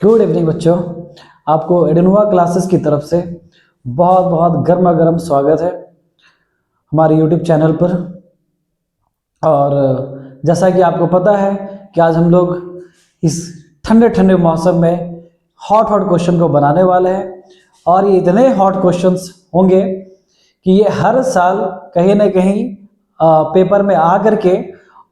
Good evening बच्चों, आपको एडनोवा classes की तरफ से बहुत बहुत गर्मा गर्म स्वागत है हमारे यूट्यूब चैनल पर। और जैसा कि आपको पता है कि आज हम लोग इस ठंडे ठंडे मौसम में हॉट क्वेश्चन को बनाने वाले हैं। और ये इतने हॉट क्वेश्चंस होंगे कि ये हर साल कहीं ना कहीं पेपर में आ करके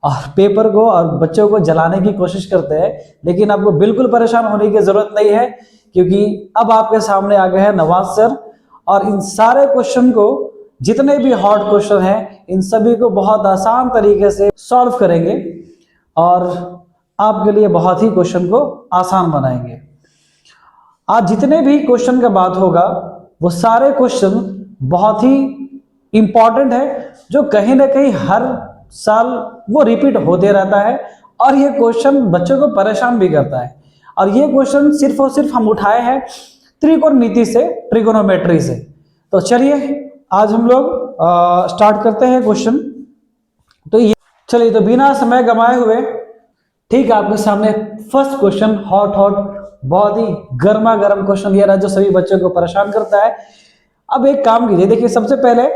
और पेपर को और बच्चों को जलाने की कोशिश करते हैं। लेकिन आपको बिल्कुल परेशान होने की जरूरत नहीं है, क्योंकि अब आपके सामने आ गए हैं नवाज सर और इन सारे क्वेश्चन को, जितने भी हॉट क्वेश्चन हैं, इन सभी को बहुत आसान तरीके से सॉल्व करेंगे और आपके लिए बहुत ही क्वेश्चन को आसान बनाएंगे। आज जितने भी क्वेश्चन का बात होगा वो सारे क्वेश्चन बहुत ही इंपॉर्टेंट है, जो कहीं ना कहीं हर साल वो रिपीट होते रहता है और ये क्वेश्चन बच्चों को परेशान भी करता है। और ये क्वेश्चन सिर्फ और सिर्फ हम उठाए हैं त्रिकोणमिति से, ट्रिगोनोमेट्री से। तो चलिए आज हम लोग स्टार्ट करते हैं क्वेश्चन। तो ये चलिए, तो बिना समय गंवाए हुए ठीक आपके सामने फर्स्ट क्वेश्चन, हॉट बहुत ही गर्मा गर्म क्वेश्चन ये रहा जो सभी बच्चों को परेशान करता है। अब एक काम कीजिए, देखिए सबसे पहले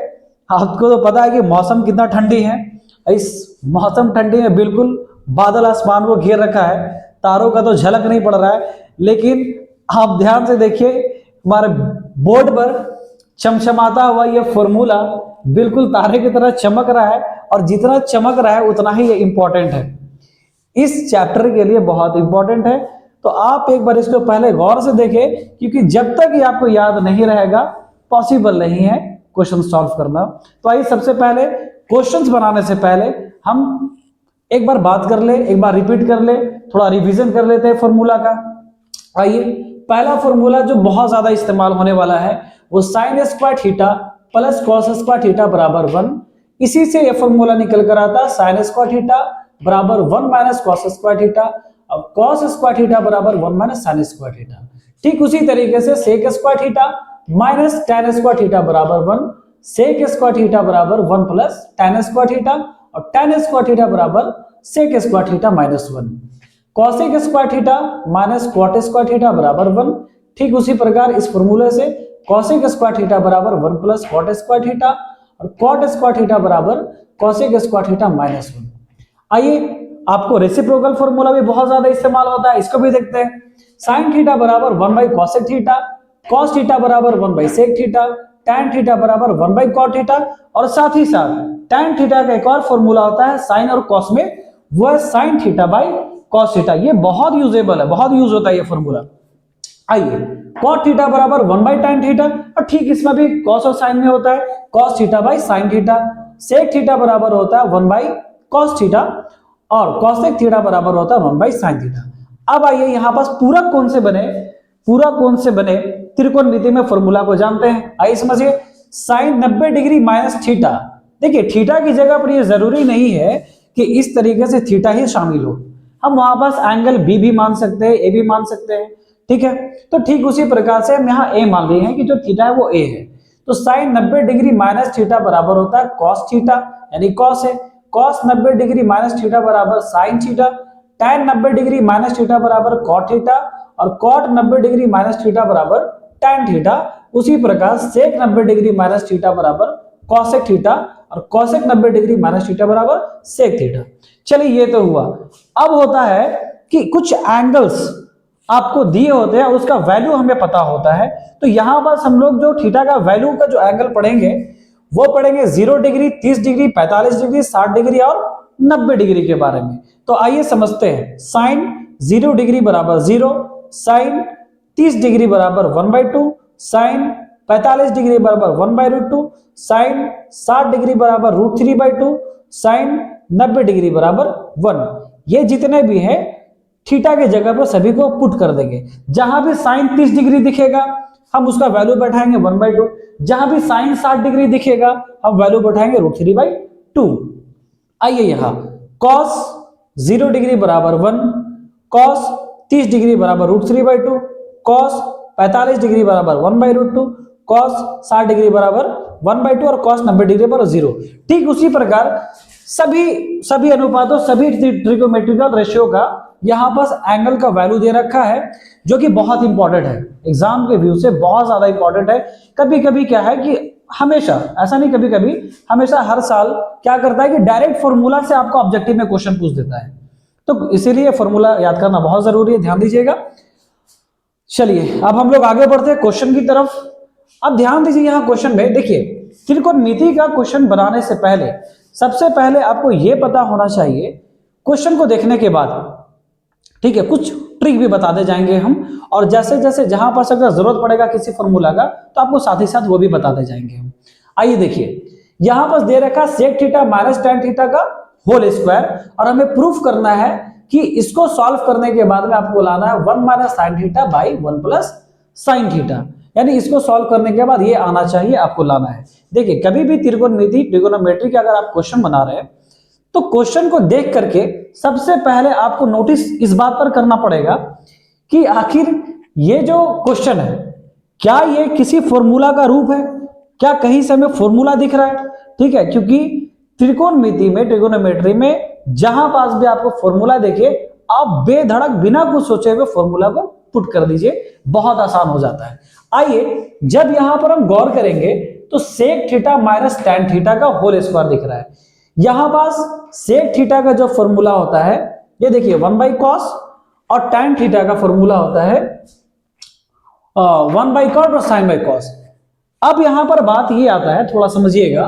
आपको तो पता है कि मौसम कितना ठंडी है। इस मौसम ठंडी में बिल्कुल बादल आसमान को घेर रखा है, तारों का तो झलक नहीं पड़ रहा है। लेकिन आप ध्यान से देखिए, हमारे बोर्ड पर चमचमाता हुआ ये फॉर्मूला बिल्कुल तारे की तरह चमक रहा है, और जितना चमक रहा है उतना ही ये इंपॉर्टेंट है, इस चैप्टर के लिए बहुत इंपॉर्टेंट है। तो आप एक बार इसको पहले गौर से देखें, क्योंकि जब तक ये आपको याद नहीं रहेगा पॉसिबल नहीं है क्वेश्चन सॉल्व करना। तो आइए सबसे पहले क्वेश्चंस बनाने से पहले हम एक बार बात कर ले, एक बार रिपीट कर ले, थोड़ा रिवीजन कर लेते हैं फॉर्मूला का। आइए, पहला फॉर्मूला जो बहुत ज्यादा इस्तेमाल होने वाला है वो sine square theta plus cos square theta बराबर 1। इसी से ये फॉर्मूला निकल कर आता है साइन स्क्वायर थीटा बराबर 1 माइनस कॉस स्क्वायर थीटा, अब कॉस स्क्वायर थीटा बराबर 1 माइनस साइन स्क्वायर थीटा। ठीक उसी तरीके से sec square theta minus tan square theta बराबर 1, सेक स्क्वायर थीटा बराबर 1 प्लस टेन स्क्वायर थीटा, और टेन स्क्वायर थीटा बराबर sec square theta minus 1। Cosec square theta minus cot square theta बराबर 1। ठीक उसी प्रकार इस फॉर्मूले से कॉसेक स्क्वायर थीटा बराबर 1 प्लस कॉट स्क्वायर थीटा, और कॉट स्क्वायर थीटा बराबर कॉसेक स्क्वायर थीटा माइनस 1। आइए, आपको रेसिप्रोकल फॉर्मूला भी बहुत ज्यादा इस्तेमाल होता है, इसको भी देखते हैं। साइन थीटा बराबर 1 by cosec theta, cos theta बराबर 1 by sec theta, tan theta बराबर 1 बाई कॉट थीटा, और साथ ही साथ टैन थीटा का एक और फॉर्मूला होता है साइन और कॉस में, वो है sine theta by cos theta. ये बहुत यूजेबल है, बहुत यूज होता है ये फॉर्मूला। आइए, कॉट थीटा बराबर 1 बाई टैन थीटा, और ठीक इसमें भी कॉस और साइन में होता है cos theta by sine theta. Sec theta बराबर होता है 1 बाई कॉस थीटा, और कॉसेक थीटा बराबर होता है 1 बाई साइन थीटा। अब आइए यहां पास पूरक कौन से बने त्रिकोणमिति में फॉर्मूला को जानते हैं। आइए समझिए, साइन 90 डिग्री माइनस थीटा। देखिए थीटा की जगह पर ये जरूरी नहीं है कि इस तरीके से थीटा ही शामिल हो, हम वहां पास एंगल बी भी मान सकते हैं, ए भी मान सकते हैं। ठीक है, तो ठीक उसी प्रकार से हम यहाँ ए मान लिए हैं कि जो थीटा है वो ए है। तो साइन 90 डिग्री माइनस थीटा बराबर होता है कॉस थीटा, यानी कॉस है। कॉस 90 डिग्री माइनस थीटा बराबर sine theta, tan 90 degree minus theta बराबर कॉट थीटा, और कॉट 90 डिग्री माइनस थीटा बराबर टैन थीटा। उसी प्रकार सेक 90 डिग्री माइनस थीटा बराबर कॉसेक थीटा, और कॉसेक 90 डिग्री माइनस थीटा बराबर सेक थीटा। चलिए ये तो हुआ। अब होता है कि कुछ एंगल्स आपको दिए होते हैं, उसका वैल्यू हमें पता होता है। तो यहां पर हम लोग जो थीटा का वैल्यू का जो एंगल पढ़ेंगे वो पढ़ेंगे 0 डिग्री, 30 डिग्री, 45 डिग्री, 60 डिग्री और 90 डिग्री के बारे में। तो आइए समझते हैं। साइन 0 डिग्री बराबर 0, साइन 30 डिग्री बराबर 1/2, साइन 45 डिग्री बराबर 1/√2, साइन 60 डिग्री बराबर √3/2, साइन 90 डिग्री बराबर 1। ये जितने भी हैं थीटा के जगह पर सभी को पुट कर देंगे। जहां भी साइन 30 डिग्री दिखेगा हम उसका वैल्यू बैठाएंगे 1/2, जहां भी साइन 60 डिग्री दिखेगा हम वैल्यू बैठाएंगे √3/2। आइए यहां cos 0 डिग्री बराबर 1, cos 30 डिग्री बराबर √3/2, cos 45 डिग्री बराबर 1/√2, cos 60 डिग्री बराबर 1/2, और cos 90 डिग्री बराबर 0। ठीक उसी प्रकार सभी अनुपातों, सभी ट्रिगोनोमेट्रिकल रेशियो का यहाँ पास एंगल का वैल्यू दे रखा है जो कि बहुत इंपॉर्टेंट है, एग्जाम के व्यू से बहुत ज्यादा इंपॉर्टेंट है। कभी कभी क्या है कि हमेशा, ऐसा नहीं कभी कभी, हमेशा हर साल क्या करता है कि डायरेक्ट फॉर्मूला से आपको ऑब्जेक्टिव में क्वेश्चन पूछ देता है, तो इसीलिए फॉर्मूला याद करना बहुत जरूरी है, ध्यान दीजिएगा। चलिए अब हम लोग आगे बढ़ते हैं क्वेश्चन की तरफ। अब ध्यान दीजिए यहाँ क्वेश्चन में देखिए, त्रिकोणमिति का क्वेश्चन बनाने से पहले सबसे पहले आपको यह पता होना चाहिए, क्वेश्चन को देखने के बाद, ठीक है, कुछ ट्रिक भी बताते जाएंगे हम, और जैसे जैसे जहां पर अगर जरूरत पड़ेगा किसी फॉर्मूला का तो आपको साथ ही साथ वो भी बताते जाएंगे हम। आइए देखिए, यहां पर दे रखा sec theta minus tan theta का होल स्क्वायर, और हमें प्रूफ करना है कि इसको सॉल्व करने के बाद में आपको लाना है 1 minus sine theta by 1 plus sine theta, यानी इसको सॉल्व करने के बाद ये आना चाहिए, आपको लाना है। देखिए कभी भी त्रिकोणमिति ट्रिगोनोमेट्री का अगर आप क्वेश्चन बना रहे हैं तो क्वेश्चन को देख करके सबसे पहले आपको नोटिस इस बात पर करना पड़ेगा कि आखिर ये जो क्वेश्चन है क्या ये किसी फॉर्मूला का रूप है, क्या कहीं से हमें फॉर्मूला दिख रहा है, ठीक है, क्योंकि त्रिकोणमिति में ट्रिगोनोमेट्री में जहां पास भी आपको फॉर्मूला देखे आप बेधड़क बिना कुछ सोचे हुए फॉर्मूला को पुट कर दीजिए, बहुत आसान हो जाता है। आइए जब यहां पर हम गौर करेंगे तो sec theta minus tan theta का होल स्क्वायर दिख रहा है। यहां पास सेक थीटा का जो फॉर्मूला होता है ये देखिए 1 बाई कॉस, और टेन थीटा का फॉर्मूला होता है 1 बाई कॉट और साइन बाई कॉस। अब यहां पर बात ये आता है, थोड़ा समझिएगा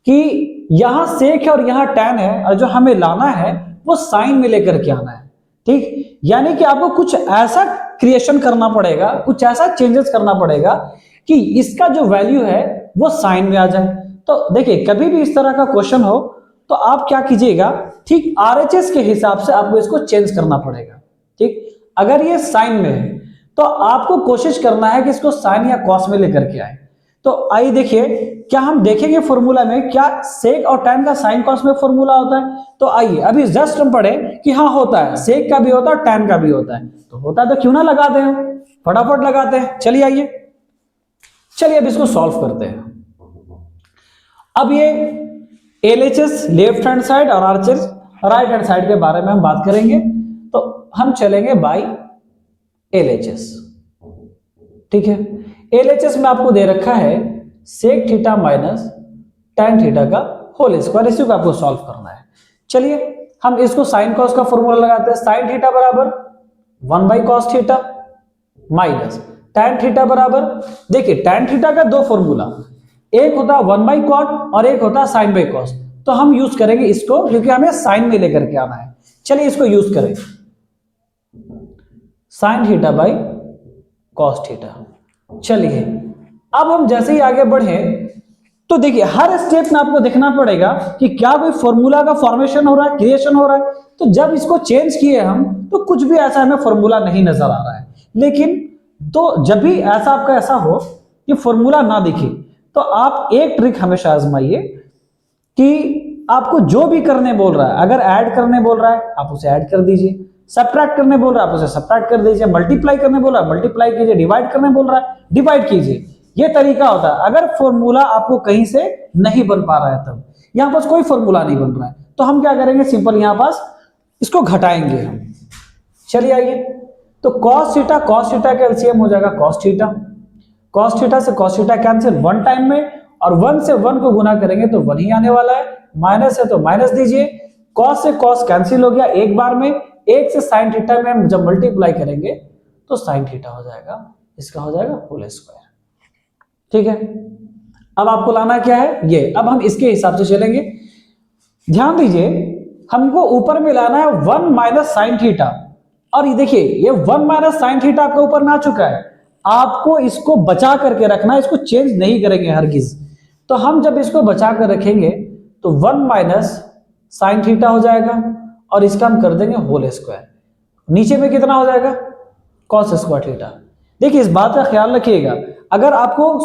कि यहां सेक है और यहां टेन है, और जो हमें लाना है वो साइन में लेकर के आना है, ठीक, यानी कि आपको कुछ ऐसा क्रिएशन करना पड़ेगा, कुछ ऐसा चेंजेस करना पड़ेगा कि इसका जो वैल्यू है वो साइन में आ जाए। तो देखिए कभी भी इस तरह का क्वेश्चन हो तो आप क्या कीजिएगा, ठीक आरएचएस के हिसाब से आपको इसको चेंज करना पड़ेगा, ठीक। अगर ये साइन में है तो आपको कोशिश करना है कि इसको साइन या कॉस में लेकर के आए। तो आइए देखिए, क्या हम देखेंगे फॉर्मूला में क्या सेक और tan का साइन कॉस में फॉर्मूला होता है, तो आइए अभी जस्ट हम पढ़े कि हाँ होता है, सेक का भी होता है, tan का भी होता है, तो होता है तो क्यों ना लगाते हैं, फटाफट लगाते हैं। चलिए आइए, चलिए अब इसको सॉल्व करते हैं। अब ये एलएचएस लेफ्ट हैंड साइड और आरएचएस राइट हैंड साइड के बारे में हम बात करेंगे, तो हम चलेंगे बाई एलएचएस, ठीक है। एलएचएस में आपको दे रखा है sec theta minus tan theta का होल स्क्वायर, इसी को आपको सॉल्व करना है। चलिए हम इसको साइन कॉस का फॉर्मूला लगाते हैं, साइन थीटा बराबर 1 by cos theta minus tan theta बराबर, देखिए टेन थीटा का दो फॉर्मूला, एक होता है 1 बाई कॉट और एक होता है साइन बाई कॉस, तो हम यूज करेंगे इसको क्योंकि हमें साइन में लेकर के आना है। चलिए इसको यूज करें, sine theta by cos theta. चलिए अब हम जैसे ही आगे बढ़े तो देखिए हर स्टेप में आपको देखना पड़ेगा कि क्या कोई फॉर्मूला का फॉर्मेशन हो रहा है, क्रिएशन हो रहा है। तो जब इसको चेंज किए हम तो कुछ भी ऐसा हमें फॉर्मूला नहीं नजर आ रहा है, लेकिन तो जब भी ऐसा आपका ऐसा हो कि फॉर्मूला ना दिखे तो आप एक ट्रिक हमेशा आजमाइए कि आपको जो भी करने बोल रहा है, अगर ऐड करने बोल रहा है आप उसे ऐड कर दीजिए, सब्ट्रैक्ट करने बोल रहा है आप उसे सब्ट्रैक्ट कर दीजिए, मल्टीप्लाई करने बोल रहा है मल्टीप्लाई कीजिए, डिवाइड करने बोल रहा है डिवाइड कीजिए। ये तरीका होता है। अगर फॉर्मूला आपको कहीं से नहीं बन पा रहा है, तब यहां पास कोई फॉर्मूला नहीं बन रहा है, तो हम क्या करेंगे, सिंपल यहां पास इसको घटाएंगे हम। चलिए आइए, तो cos थीटा का एलसीएम हो जाएगा cos थीटा, cos थीटा से cos theta cancel one time में, और 1 से 1 को गुना करेंगे तो 1 ही आने वाला है, माइनस है तो माइनस दीजिए, cos से cos कैंसिल हो गया एक बार में, एक से साइन थीटा में हम जब मल्टीप्लाई करेंगे तो साइन थीटा हो जाएगा, इसका हो जाएगा होल स्क्वायर, ठीक है। अब आपको लाना क्या है ये, अब हम इसके हिसाब से चलेंगे। ध्यान दीजिए हमको ऊपर में लाना है 1 माइनस साइन थीटा, और ये देखिए ये 1 माइनस साइन थीटा आपके ऊपर में आ चुका है, आपको इसको बचा करके रखना है, इसको चेंज नहीं करेंगे हरगिज। तो हम जब इसको बचा कर रखेंगे तो 1 माइनस साइन थीटा हो जाएगा, और इसका हम कर देंगे होल स्क्वायर, नीचे में कितना हो जाएगा कॉस स्क्वायर थीटा। देखिए इस बात का ख्याल रखिएगा, अगर आपको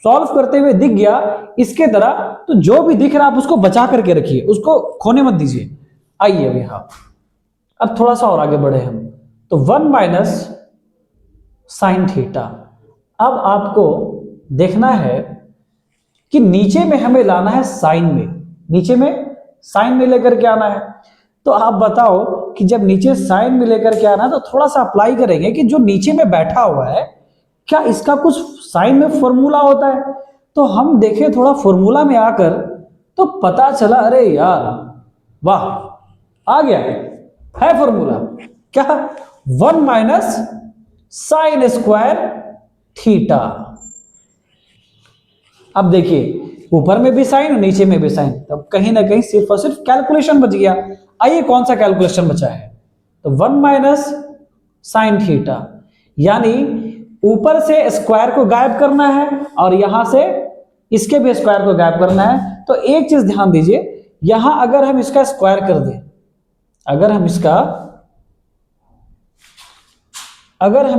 सॉल्व करते हुए दिख गया इसके तरह तो जो भी दिख रहा है आप उसको बचा करके रखिए, उसको खोने मत दीजिए। आइए अभी हाँ, अब थोड़ा सा और आगे बढ़े हम, तो 1 माइनस साइन थीटा। अब आपको देखना है कि नीचे में हमें लाना है साइन में, नीचे में साइन में लेकर के आना है। तो आप बताओ कि जब नीचे साइन में लेकर के आना तो थोड़ा सा अप्लाई करेंगे कि जो नीचे में बैठा हुआ है क्या इसका कुछ साइन में फॉर्मूला होता है। तो हम देखें थोड़ा फॉर्मूला में आकर तो पता चला अरे यार वाह आ गया है फॉर्मूला क्या 1 माइनस साइन स्क्वायर थीटा। अब देखिए ऊपर में भी साइन और नीचे में भी साइन, तब कहीं ना कहीं सिर्फ और सिर्फ कैलकुलेशन बच गया। आइए कौन सा कैलकुलेशन बचा है, तो 1 माइनस साइन थीटा, यानी ऊपर से स्क्वायर को गायब करना है और यहां से इसके भी स्क्वायर को गायब करना है। तो एक चीज ध्यान दीजिए, यहां अगर हम इसका स्क्वायर कर दें, अगर हम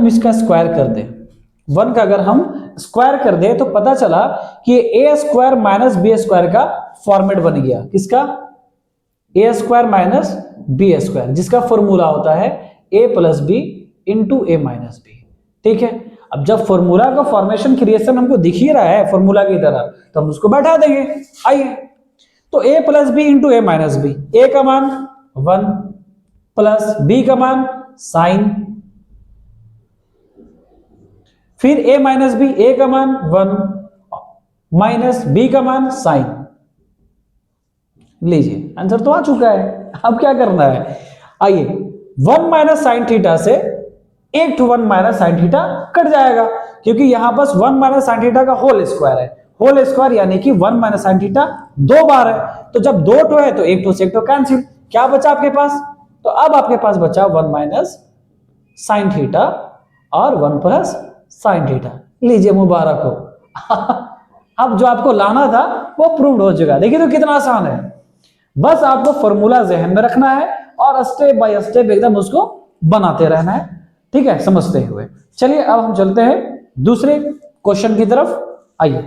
इसका स्क्वायर कर दें, 1 का अगर हम स्क्वायर कर दे तो पता चला कि ए स्क्वायर माइनस बी स्क्वायर का फॉर्मेट बन गया। किसका, ए स्क्वायर माइनस बी स्क्वायर, जिसका फॉर्मूला होता है ए plus b into a minus B. ठीक है, अब जब फॉर्मूला का फॉर्मेशन क्रिएशन हमको दिख ही रहा है फॉर्मूला की तरह, तो हम उसको बैठा देंगे। आइए, तो ए plus b into a minus B, ए का मान 1 प्लस बी का मान साइन, फिर a माइनस बी, ए का मान 1 माइनस बी का मान साइन। लीजिए आंसर तो आ चुका है, अब क्या करना है, आइए 1 माइनस साइन थीटा से 1 माइनस साइन थीटा कट जाएगा, क्योंकि यहां बस 1 माइनस साइन थीटा का होल स्क्वायर है, होल स्क्वायर यानी कि 1 माइनस साइन थीटा 2 बार है, तो जब 2 टो है तो 1 टो से 1 टो कैंसिल, क्या बचा आपके पास, तो अब आपके पास बचा 1 माइनस साइन थीटा और 1 प्लस साइन थीटा। लीजिए मुबारक हो अब जो आपको लाना था वो प्रूव्ड हो चुका। देखिए तो कितना आसान है, बस आपको फॉर्मूला जहन में रखना है और स्टेप बाय स्टेप एकदम उसको बनाते रहना है। ठीक है, समझते हुए चलिए अब हम चलते हैं दूसरे क्वेश्चन की तरफ। आइए,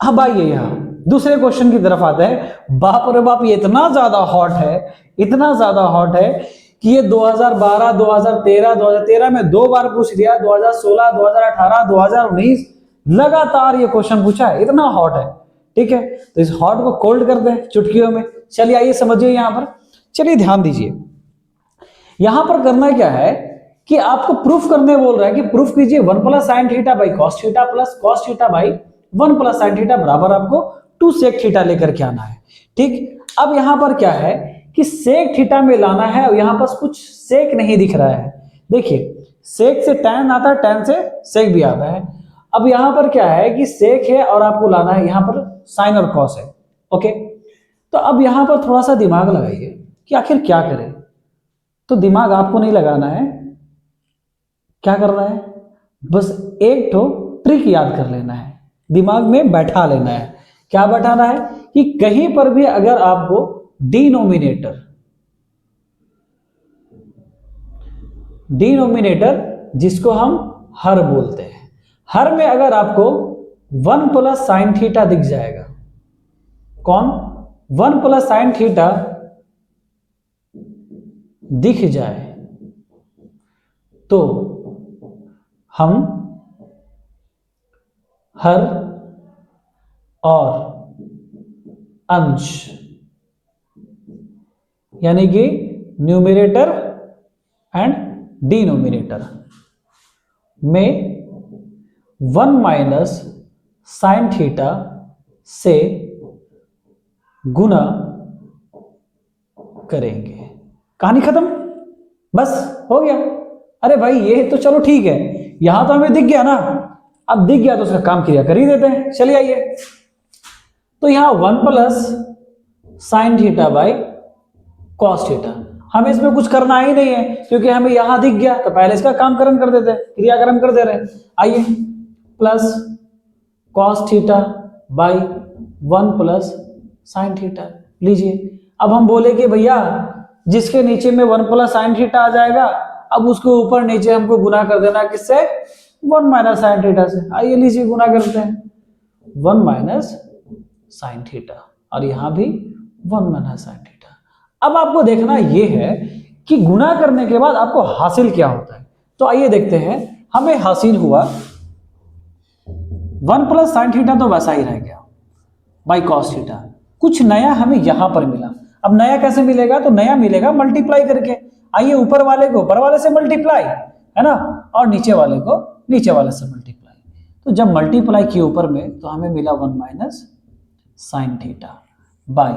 अब आइए यहां दूसरे क्वेश्चन की तरफ आते हैं। बाप रे बाप, ये इतना ज्यादा हॉट है, इतना ज्यादा हॉट है कि ये 2012, 2013 में 2 बार पूछ लिया, 2016, 2018, 2019 लगातार ये क्वेश्चन पूछा है, इतना हॉट है। ठीक है, तो इस हॉट को कोल्ड कर दें चुटकियों में। चलिए आइए समझिए यहां पर, चलिए ध्यान दीजिए। यहां पर करना क्या है कि आपको प्रूफ करने बोल रहा है कि प्रूफ कीजिए 1 plus sine theta by cos theta plus cos theta by 1 plus sign theta बराबर आपको 2 सेक थीटा लेकर के आना है। ठीक, अब यहां पर क्या है कि सेक थीटा में लाना है और यहां पर कुछ सेक नहीं दिख रहा है। देखिए सेक से टैन आता है, टैन से सेक भी आता है। अब यहां पर क्या है कि सेक है और आपको लाना है यहां पर साइन और कॉस है। ओके, तो अब यहां पर थोड़ा सा दिमाग लगाइए कि आखिर क्या करें। तो दिमाग आपको नहीं लगाना है, क्या करना है, बस एक तो ट्रिक याद कर लेना है, दिमाग में बैठा लेना है। क्या बैठाना है कि कहीं पर भी अगर आपको डिनोमिनेटर जिसको हम हर बोलते हैं, हर में अगर आपको 1 प्लस साइन थीटा दिख जाएगा, कौन 1 प्लस साइन थीटा दिख जाए तो हम हर और अंश यानी कि न्यूमरेटर एंड डिनोमिनेटर में 1 माइनस साइन थीटा से गुना करेंगे। कहानी खत्म, बस हो गया। अरे भाई ये तो चलो ठीक है, यहां तो हमें दिख गया ना, अब दिख गया तो उसका काम क्रिया कर ही देते हैं। चलिए आइए, तो यहां 1 plus sine theta by cos theta, हमें इसमें कुछ करना ही नहीं है क्योंकि हमें यहां दिख गया, तो पहले इसका कामकरण कर देते हैं, क्रियाकरण कर दे रहे हैं। आइए, plus cos theta by 1 plus sine theta. लीजिए, अब हम बोले कि भैया जिसके नीचे में 1 प्लस साइन थीटा आ जाएगा, अब उसके ऊपर नीचे हमको गुना कर देना किससे, 1 माइनस साइन थीटा से। आइए लीजिए गुना करते हैं, 1 माइनस साइन थीटा और यहां भी 1 माइनस साइन थीटा। अब आपको देखना यह है कि गुना करने के बाद आपको हासिल क्या होता है। तो आइए देखते हैं, हमें हासिल हुआ 1 प्लस साइन थीटा तो वैसा ही रह गया बाई कॉस थीटा, कुछ नया हमें यहां पर मिला। अब नया कैसे मिलेगा? तो नया मिलेगा मल्टीप्लाई करके। आइए ऊपर वाले को ऊपर वाले से मल्टीप्लाई, है ना, और नीचे वाले को नीचे वाले से मल्टीप्लाई। तो जब मल्टीप्लाई किए ऊपर में तो हमें मिला 1 माइनस साइन थीटा बाई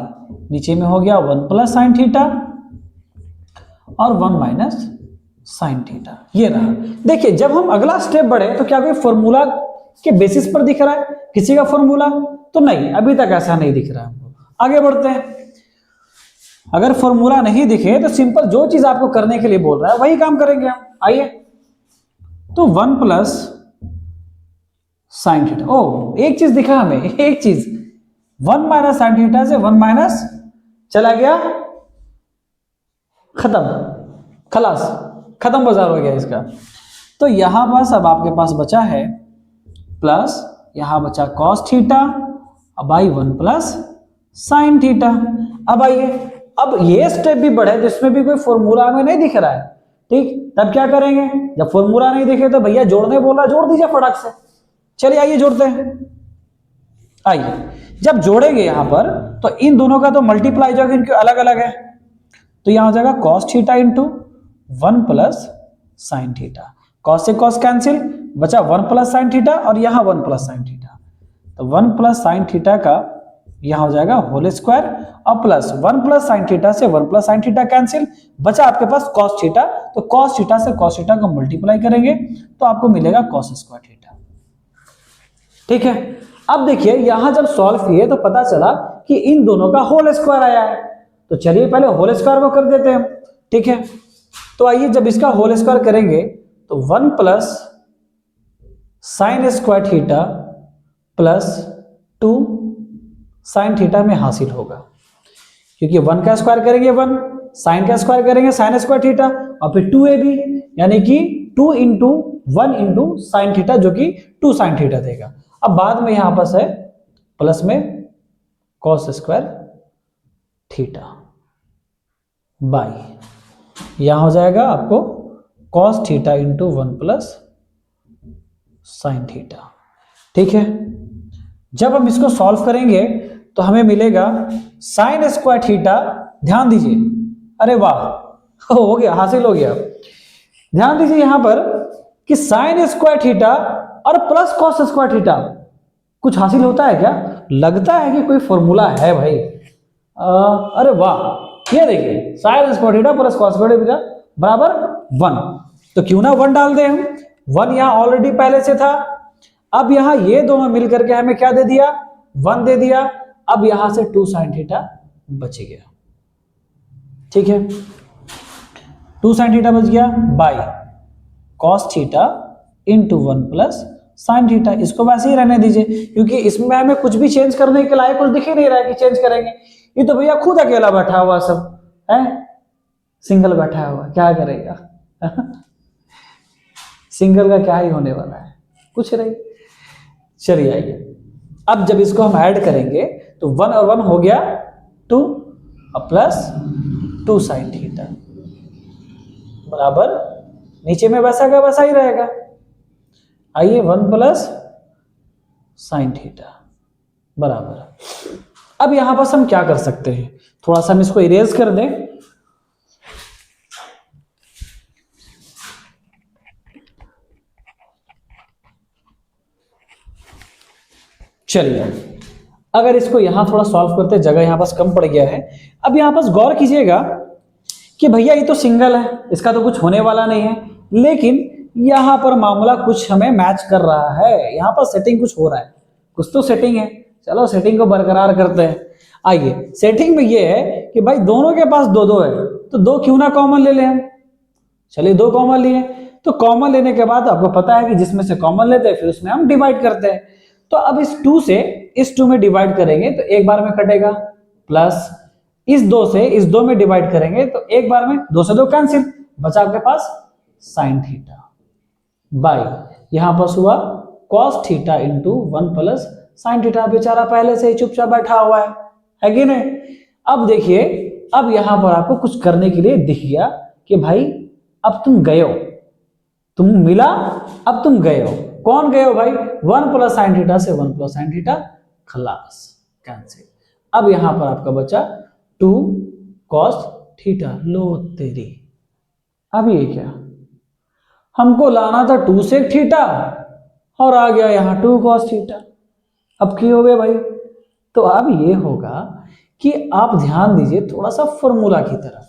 नीचे में हो गया 1 प्लस साइन थीटा और 1 माइनस साइन थीटा। ये रहा। देखिए जब हम अगला स्टेप बढ़े तो क्या कोई फॉर्मूला के बेसिस पर दिख रहा है किसी का फॉर्मूला? तो नहीं, अभी तक ऐसा नहीं दिख रहा है हमको। आगे बढ़ते हैं। अगर फॉर्मूला नहीं दिखे तो सिंपल जो चीज आपको करने के लिए बोल रहा है वही काम करेंगे हम। आइए, तो 1 प्लस साइन थीटा। ओ, एक चीज दिखा हमें, एक चीज, 1 माइनस साइन थीटा से 1 माइनस चला गया, खत्म, खलास, खत्म बाजार हो गया इसका। तो यहां पास अब आपके पास बचा है प्लस, यहां बचा कॉस थीटा, अब आई 1 प्लस साइन थीटा। अब आइए, अब ये स्टेप भी बढ़े जिसमें भी कोई फॉर्मूला हमें नहीं दिख रहा है, ठीक, तब क्या करेंगे? जब फॉर्मूला नहीं दिखे तो भैया जोड़ने बोला, जोड़ दीजिए फटाक से। चलिए आइए जोड़ते हैं। आइए, जब जोड़ेंगे यहां पर तो इन दोनों का तो मल्टीप्लाई जाएगा, इनके अलग अलग है, तो यहां हो जाएगा cos theta into 1 plus sine theta. Cos से कॉस कैंसिल, बचा 1 प्लस साइन थीटा और यहां 1 प्लस साइन थीटा। तो 1 प्लस साइन थीटा का यहां हो जाएगा होल स्क्वायर और प्लस 1 प्लस साइन थीटा से 1 प्लस साइन थीटा कैंसिल, बचा आपके पास कॉस थीटा। तो कॉस थीटा से कॉस थीटा को मल्टीप्लाई करेंगे तो आपको मिलेगा कॉस स्क्वायर थीटा। ठीक है, अब देखिए यहां जब सॉल्व किए तो पता चला कि इन दोनों का होल स्क्वायर आया है। तो चलिए पहले होल स्क्वायर को कर देते हैं। ठीक है, तो आइए जब इसका होल स्क्वायर करेंगे तो 1 plus sine square theta plus 2 sine theta में हासिल होगा, क्योंकि 1 का स्क्वायर करेंगे 1, साइन का स्क्वायर करेंगे साइन स्क्वायर थीटा और फिर 2ab, यानी कि 2 इंटू 1 इंटू साइन थीटा, जो कि 2 साइन थीटा देगा। अब बाद में यहां पास है प्लस में कॉस स्क्वायर थीटा बाई, यहां हो जाएगा आपको cos theta into 1 plus sine theta. ठीक है, जब हम इसको सॉल्व करेंगे तो हमें मिलेगा साइन स्क्वायर थीटा। ध्यान दीजिए, अरे वाह, हो गया, हासिल हो गया। ध्यान दीजिए यहां पर कि साइन स्क्वायर थीटा और प्लस कॉस स्क्वायर थीटा, कुछ हासिल होता है क्या? लगता है कि कोई फॉर्मूला है भाई। अरे वाह, ये देखिए sine square theta plus cos square theta बराबर 1, तो क्यों ना 1 डाल दें हम। 1 यहां ऑलरेडी पहले से था, अब यहां ये दोनों मिलकर के हमें क्या दे दिया? 1 दे दिया। अब यहां से 2 साइन थीटा बच गया। ठीक है, 2 साइन थीटा बच गया by cos theta into 1 plus sine theta. इसको वैसे ही रहने दीजिए, क्योंकि इसमें हमें कुछ भी चेंज करने के लायक कुछ दिख ही नहीं रहा है कि चेंज करेंगे। ये तो भैया खुद अकेला बैठा हुआ सब है, सिंगल बैठा हुआ, क्या करेगा? सिंगल का क्या ही होने वाला है, कुछ नहीं। चलिए आइए, अब जब इसको हम ऐड करेंगे तो 1 और 1 हो गया 2 और प्लस 2 साइन थीटा बराबर, नीचे में वैसा का वैसा ही रहेगा। आइए 1 प्लस साइन थीटा बराबर। अब यहां पर हम क्या कर सकते हैं, थोड़ा सा हम इसको इरेज कर दें। चलिए, अगर इसको यहां थोड़ा सॉल्व करते, जगह यहां पास कम पड़ गया है। अब यहां पास गौर कीजिएगा कि भैया ये तो सिंगल है, इसका तो कुछ होने वाला नहीं है, लेकिन यहां पर मामला कुछ हमें मैच कर रहा है। यहां पर सेटिंग कुछ हो रहा है, कुछ तो सेटिंग है। चलो सेटिंग को बरकरार करते हैं। आइए, सेटिंग में ये है कि भाई दोनों के पास 2-2 है, तो 2 क्यों ना कॉमन ले लें हम। चलिए 2 कॉमन लिए, तो कॉमन लेने के बाद आपको पता है कि जिसमें से कॉमन लेते हैं फिर उसमें हम डिवाइड करते हैं। तो अब इस 2 से इस 2 में डिवाइड करेंगे तो एक बार में कटेगा, प्लस इस 2 से इस 2 में डिवाइड करेंगे तो एक बार में 2 से 2 कैंसिल, बचा आपके पास साइन थीटा बाई, यहां पर हुआ cos theta into 1 plus sine theta. बेचारा पहले से ही चुपचाप बैठा हुआ है कि नहीं। अब देखिए, अब यहां पर आपको कुछ करने के लिए दिख गया कि भाई अब तुम गए हो, तुम मिला, अब तुम गए हो। कौन गए हो भाई? 1 प्लस साइन थीटा से 1 प्लस साइन थीटा, खलास, कैंसिल। अब यहां पर आपका बचा 2 कॉस थीटा। लो तेरी, अब ये क्या, हमको लाना था 2 सेक थीटा और आ गया यहाँ 2 कॉस थीटा। अब की हो गया भाई। तो अब ये होगा कि आप ध्यान दीजिए थोड़ा सा फॉर्मूला की तरफ,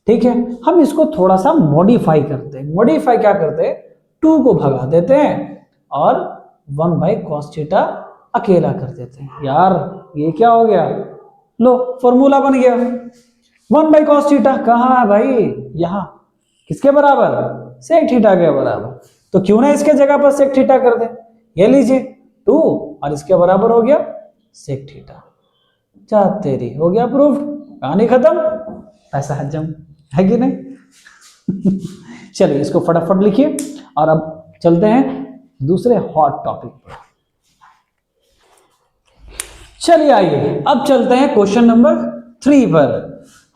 ठीक है। हम इसको थोड़ा सा मॉडिफाई करते हैं। मॉडिफाई क्या करते हैं, 2 को भगा देते हैं और 1 बाई कॉस थीटा अकेला कर देते हैं। यार ये क्या हो गया, लो फॉर्मूला बन गया। 1 बाई कॉस थीटा कहाँ है भाई, यहाँ, किसके बराबर, सेक थीटा के बराबर। तो क्यों ना इसके जगह पर सेक थीटा कर दे। ये लीजिए 2 और इसके बराबर हो गया सेक थीटा। जा तेरी, हो गया प्रूफ, कहानी खत्म, पैसा हजम, है कि नहीं। चलिए इसको फटाफट लिखिए और अब चलते हैं दूसरे हॉट टॉपिक पर। चलिए आइए अब चलते हैं क्वेश्चन नंबर 3 पर।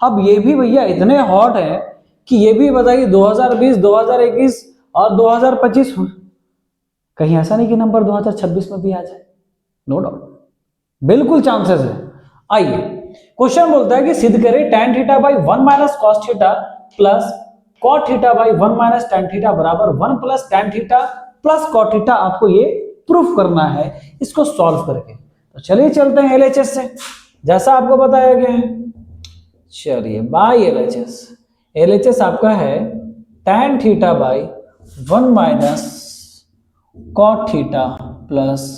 अब ये भी भैया इतने हॉट है कि ये भी बताइए 2020, 2021 और 2025, कहीं ऐसा नहीं कि नंबर 2026 में भी आ जाए। नो डाउट, बिल्कुल चांसेस है। आइए क्वेश्चन बोलता है कि सिद्ध करें tan theta by 1 minus cos theta plus cot theta by 1 minus tan theta बराबर 1 plus tan theta plus cot theta. आपको ये प्रूफ करना है इसको सॉल्व करके। तो चलिए चलते हैं LHS से, जैसा आपको बताया गया है। चलिए बाई LHS, LHS आपका है tan theta by 1 minus cot theta plus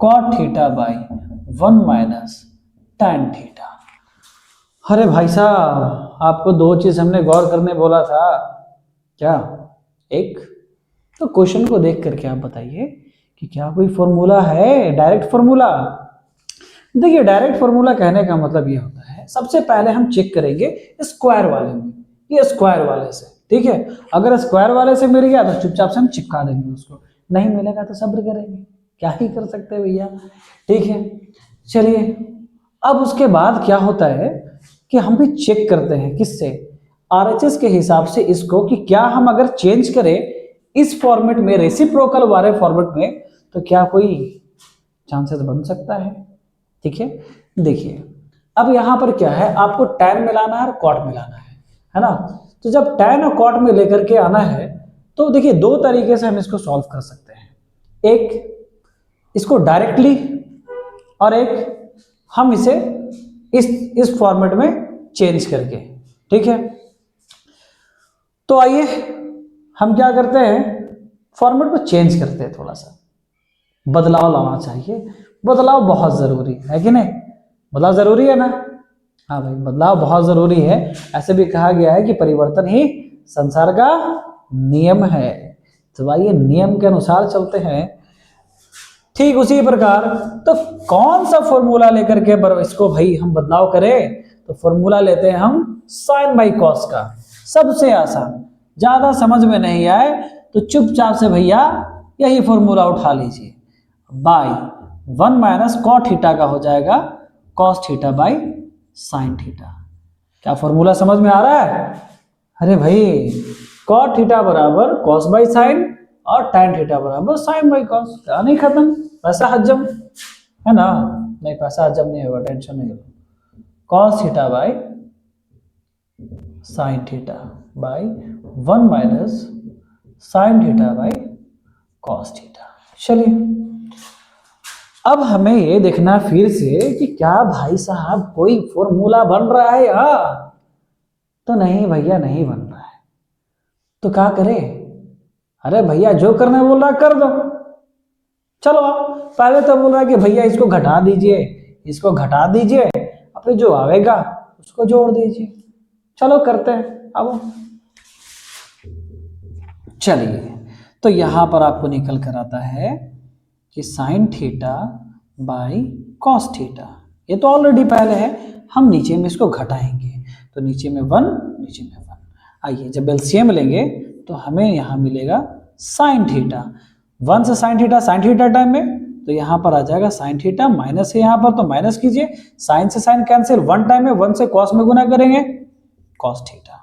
cot theta by 1 minus tan theta. अरे भाई साहब, आपको 2 चीज हमने गौर करने बोला था, क्या, एक तो क्वेश्चन को देख करके आप बताइए कि क्या कोई फॉर्मूला है, डायरेक्ट फॉर्मूला। देखिए डायरेक्ट फॉर्मूला कहने का मतलब ये होता है, सबसे पहले हम चेक करेंगे स्क्वायर वाले में, ये स्क्वायर वाले से, ठीक है। अगर स्क्वायर वाले से मिल गया तो चुपचाप से हम चिपका देंगे उसको, नहीं मिलेगा तो सब्र करेंगे, क्या ही कर सकते हैं भैया, ठीक है। चलिए अब उसके बाद क्या होता है कि हम भी चेक करते हैं किससे, RHS के हिसाब से इसको, कि क्या हम अगर चेंज करें इस फॉर्मेट में, रेसिप्रोकल वाले फॉर्मेट में, तो क्या कोई चांसेस बन सकता है, ठीक है। देखिए अब यहां पर क्या है, आपको tan मिलाना है और cot मिलाना है ना। तो जब tan और cot में लेकर के आना है तो देखिए 2 तरीके से हम इसको सॉल्व कर सकते हैं, एक इसको डायरेक्टली और एक हम इसे इस फॉर्मेट में चेंज करके, ठीक है। तो आइए हम क्या करते हैं, फॉर्मेट को चेंज करते हैं, थोड़ा सा बदलाव लाना चाहिए। बदलाव बहुत जरूरी है कि नहीं, बदलाव जरूरी है ना। हाँ भाई बदलाव बहुत जरूरी है। ऐसे भी कहा गया है कि परिवर्तन ही संसार का नियम है। तो आइए नियम के अनुसार चलते हैं। ठीक उसी प्रकार तो कौन सा फॉर्मूला लेकर के इसको भाई हम बदलाव करें, तो फॉर्मूला लेते हैं हम साइन बाई कॉस का, सबसे आसान। ज्यादा समझ में नहीं आए तो चुपचाप से भैया यही फॉर्मूला उठा लीजिए, बाई 1 माइनस कॉट थीटा का हो जाएगा cos theta by sine theta. क्या फॉर्मूला समझ में आ रहा है? अरे भाई कॉट थीटा बराबर कॉस बाई साइन और tan थीटा बराबर साइन बाई कॉस, क्या नहीं खत्म, पैसा हजम है ना। नहीं पैसा हजम नहीं होगा, टेंशन नहीं होगा। Cos theta by sine theta by 1 minus sine theta by cos theta. चलिए अब हमें ये देखना फिर से कि क्या भाई साहब कोई फॉर्मूला बन रहा है यहाँ, तो नहीं भैया नहीं बन रहा है। तो क्या करें? अरे भैया जो करना बोल रहा कर दो। चलो पहले तो बोल रहा है कि भैया इसको घटा दीजिए, इसको घटा दीजिए, अब फिर जो आएगा उसको जोड़ दीजिए। चलो करते हैं। अब चलिए तो यहां पर आपको निकल कर आता है कि sine theta by cos theta, ये तो ऑलरेडी पहले है, हम नीचे में इसको घटाएंगे तो नीचे में 1 नीचे में 1। आइए जब एलसीएम लेंगे तो हमें यहाँ मिलेगा साइन थीटा, 1 से साइन थीटा टाइम में, तो यहाँ पर आ जाएगा साइन थीटा, माइनस है यहाँ पर तो माइनस कीजिए, साइन से साइन कैंसिल, 1 टाइम में 1 से कॉस में गुना करेंगे कॉस थीटा।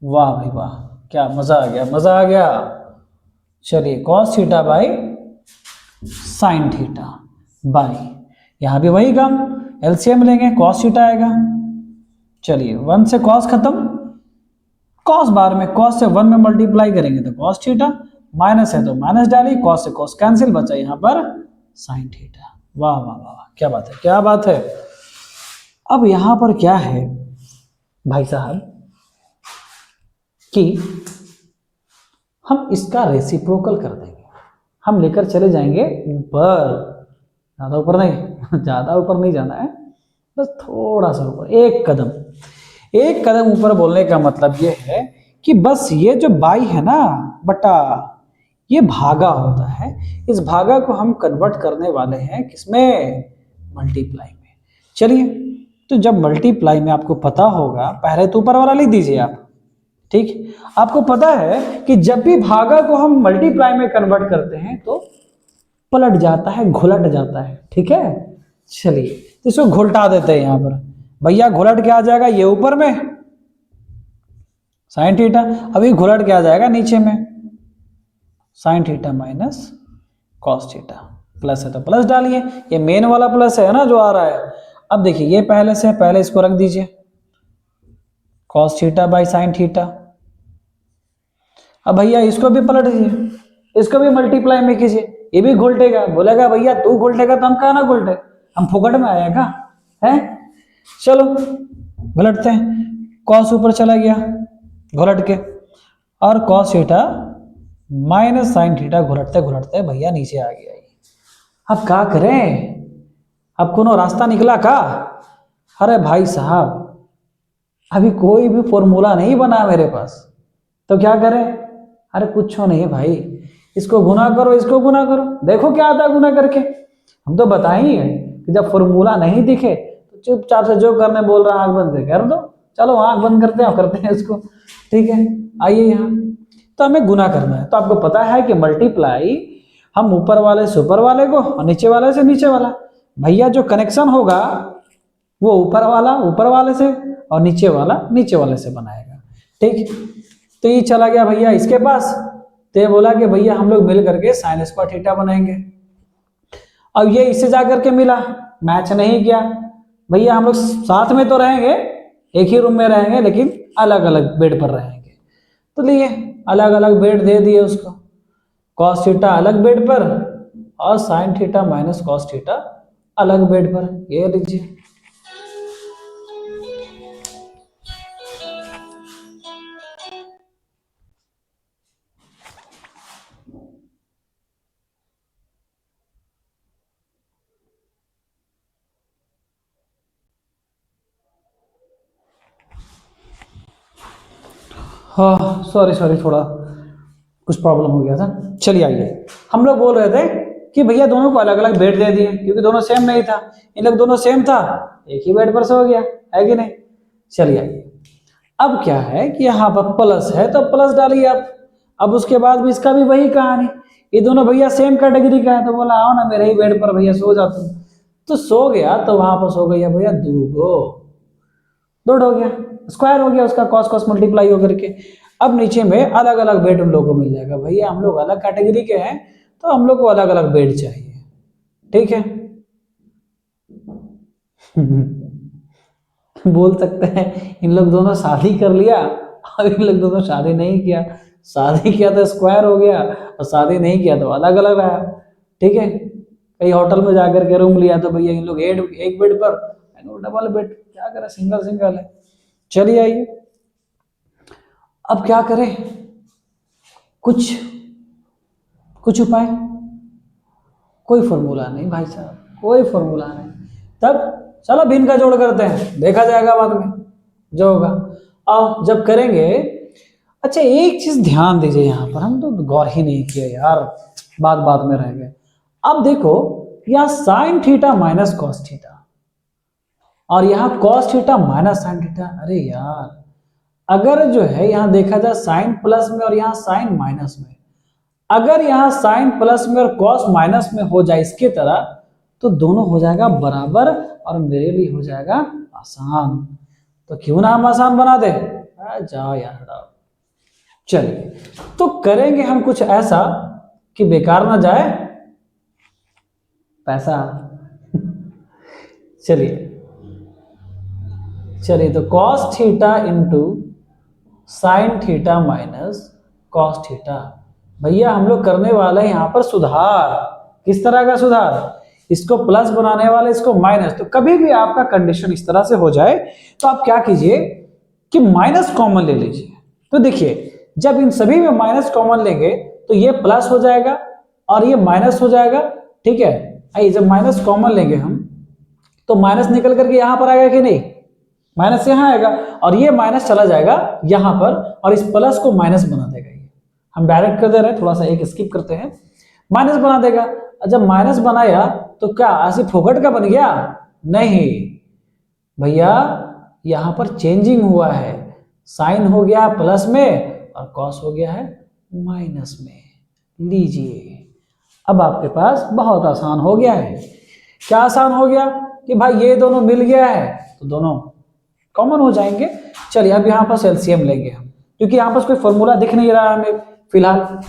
वाह भाई वाह, क्या मजा आ गया, मजा आ गया। चलिए cos theta by sine theta by, यहाँ भी वही काम, एलसीएम लेंगे कॉस थीटा आएगा, चलिए 1 से कॉस खत्म, कॉस बार में कॉस से 1 में मल्टीप्लाई करेंगे तो कॉस थीटा, माइनस है तो माइनस डालिए, कॉस से कॉस कैंसिल, बचा यहाँ पर साइन थीटा। वाह वाह वाह, क्या बात है, क्या बात है। अब यहां पर क्या है भाई साहब कि हम इसका रेसिप्रोकल कर देंगे, हम लेकर चले जाएंगे ऊपर, ज्यादा ऊपर नहीं ज्यादा ऊपर नहीं जाना है, बस थोड़ा सा ऊपर, एक कदम, एक कदम ऊपर। बोलने का मतलब ये है कि बस ये जो बाई है ना बटा, ये भागा होता है, इस भागा को हम कन्वर्ट करने वाले हैं किसमें, मल्टीप्लाई में। चलिए, तो जब मल्टीप्लाई में आपको पता होगा, पहले तो ऊपर वाला लिख दीजिए आप, ठीक। आपको पता है कि जब भी भागा को हम मल्टीप्लाई में कन्वर्ट करते हैं तो पलट जाता है, घुलट जाता है, ठीक है। चलिए, तो इसको घुलटा देते हैं यहां पर, भैया घुलट क्या आ जाएगा, ये ऊपर में साइन थीटा, अभी घुलट क्या आ जाएगा नीचे में sine theta minus cos theta, plus है तो प्लस डालिए, ये मेन वाला प्लस है ना जो आ रहा है। अब देखिए ये पहले से, पहले इसको रख दीजिए, cos theta by sine theta. अब भैया इसको भी पलट दीजिए, इसको भी मल्टीप्लाई में कीजिए, ये भी घुलटेगा, बोलेगा भैया तू घुलटेगा तो हम कहा ना घुलटे, हम फुकट में आएगा है। चलो घुलटते हैं, कॉस ऊपर चला गया घुलट के, और cos theta minus sine theta घुलटते घुलटते भैया नीचे आ गया। अब क्या करें, अब कोनो रास्ता निकला का। अरे भाई साहब अभी कोई भी फॉर्मूला नहीं बना मेरे पास, तो क्या करें। अरे कुछ नहीं है भाई, इसको गुना करो, इसको गुना करो, देखो क्या आता है गुना करके। हम तो बताएंगे कि जब फॉर्मूला नहीं दिखे तो चुपचाप से जो करने बोल रहा है आंख बंद कर दो, चलो आंख बंद करते हैं इसको, ठीक है। आइए यहाँ, तो हमें गुना करना है, तो आपको पता है कि मल्टीप्लाई हम ऊपर वाले से ऊपर वाले को और नीचे वाले से नीचे वाला, भैया जो कनेक्शन होगा वो ऊपर वाला ऊपर वाले से और नीचे वाला नीचे वाले से बनाएगा, ठीक। तो ये चला गया भैया इसके पास, तो ये बोला कि भैया हम लोग मिल करके साइन स्क्वायर थीटा बनाएंगे। अब ये इससे जाकर के मिला, मैच नहीं किया, भैया हम लोग साथ में तो रहेंगे, एक ही रूम में रहेंगे लेकिन अलग अलग बेड पर रहेंगे, तो लिए अलग अलग बेड दे दिए उसको, कॉस थीटा अलग बेड पर और sine theta minus cos theta अलग बेड पर, ये लीजिए। हाँ सॉरी सॉरी, थोड़ा कुछ प्रॉब्लम हो गया था। चलिए आइए, हम लोग बोल रहे थे कि भैया दोनों को अलग अलग बेड दे दिए क्योंकि दोनों सेम नहीं था, इन लोग दोनों सेम था, एक ही बेड पर से हो गया, है कि नहीं। चलिए आइए, अब क्या है कि यहाँ पर प्लस है तो प्लस डालिए आप। अब उसके बाद भी इसका भी वही कहानी, ये दोनों भैया सेम कैटेगरी का है, तो बोला आओ ना मेरे ही बेड पर भैया सो जा तुम, तो सो गया, तो वहां पर सो गया भैया दो हो गया, स्क्वायर हो गया उसका, कॉस कॉस मल्टीप्लाई होकर के। अब नीचे में अलग अलग बेड उन लोगों को मिल जाएगा, भैया हम लोग अलग कैटेगरी के हैं तो हम लोग को अलग अलग बेड चाहिए, ठीक है। बोल सकते हैं इन लोग दोनों शादी कर लिया और इन लोग दोनों शादी नहीं किया, शादी किया तो स्क्वायर हो गया और शादी नहीं किया तो अलग अलग रहा, ठीक है। कहीं होटल में जाकर के रूम लिया तो भैया इन लोग एक बेड पर, डबल बेड, क्या करें, सिंगल सिंगल है। चलिए आइए, अब क्या करें, कुछ कुछ उपाय, कोई फॉर्मूला नहीं भाई साहब, कोई फॉर्मूला नहीं, तब चलो भिन्न का जोड़ करते हैं, देखा जाएगा बाद में जो होगा। अब जब करेंगे, अच्छा एक चीज ध्यान दीजिए, यहाँ पर हम तो गौर ही नहीं किया यार, बात बात में रह गए। अब देखो यहाँ sine theta minus cos theta और यहाँ cos theta minus sine theta, अरे यार अगर जो है यहाँ देखा जाए साइन प्लस में और यहाँ साइन माइनस में, अगर यहाँ साइन प्लस में और कॉस माइनस में हो जाए इसके तरह, तो दोनों हो जाएगा बराबर और मेरे लिए हो जाएगा आसान, तो क्यों ना हम आसान बना दे, जाओ यार। चलिए, तो करेंगे हम कुछ ऐसा कि बेकार ना जाए पैसा। चलिए चलिए तो cos theta into sine theta minus cos theta. भैया हम लोग करने वाले हैं यहाँ पर सुधार। किस तरह का सुधार? इसको प्लस बनाने वाले, इसको माइनस। तो कभी भी आपका कंडीशन इस तरह से हो जाए तो आप क्या कीजिए कि माइनस कॉमन ले लीजिए। तो देखिए जब इन सभी में माइनस कॉमन लेंगे तो ये प्लस हो जाएगा और ये माइनस हो जाएगा। ठीक है, आइए जब माइनस कॉमन लेंगे हम तो माइनस निकल करके यहां पर आएगा कि नहीं? माइनस यहां आएगा और ये माइनस चला जाएगा यहां पर और इस प्लस को माइनस बना देगा। ये हम डायरेक्ट कर दे रहे हैं, थोड़ा सा एक स्किप करते हैं। माइनस बना देगा। जब माइनस बनाया तो क्या ऐसे फोकट का बन गया? नहीं भैया, यहां पर चेंजिंग हुआ है। साइन हो गया प्लस में और कॉस हो गया है माइनस में। लीजिए अब आपके पास बहुत आसान हो गया है। क्या आसान हो गया कि भाई ये दोनों मिल गया है तो दोनों कॉमन हो जाएंगे। चलिए अब यहाँ पर एलसीएम लेंगे हम, क्योंकि यहाँ पर कोई फॉर्मूला दिख नहीं रहा हमें फिलहाल।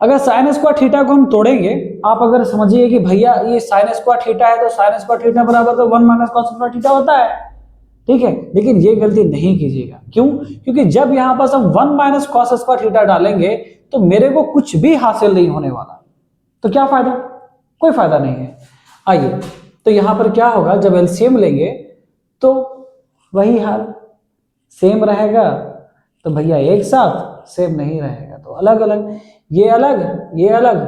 अगर साइन स्क्वायर थीटा को हम तोड़ेंगे, आप अगर समझिए कि भैया ये साइन स्क्वायर थीटा है तो साइन स्क्वायर थीटा बराबर तो 1 माइनस कॉस स्क्वायर थीटा होता है। ठीक है, लेकिन ये गलती नहीं कीजिएगा। क्यों? क्योंकि जब यहाँ पर हम 1 माइनस कॉस स्क्वायर थीटा डालेंगे तो मेरे को कुछ भी हासिल नहीं होने वाला। तो क्या फायदा? कोई फायदा नहीं है। आइए तो यहां पर क्या होगा, जब एलसीएम लेंगे तो वही हाल सेम रहेगा। तो भैया एक साथ सेम नहीं रहेगा तो अलग अलग, ये अलग ये अलग।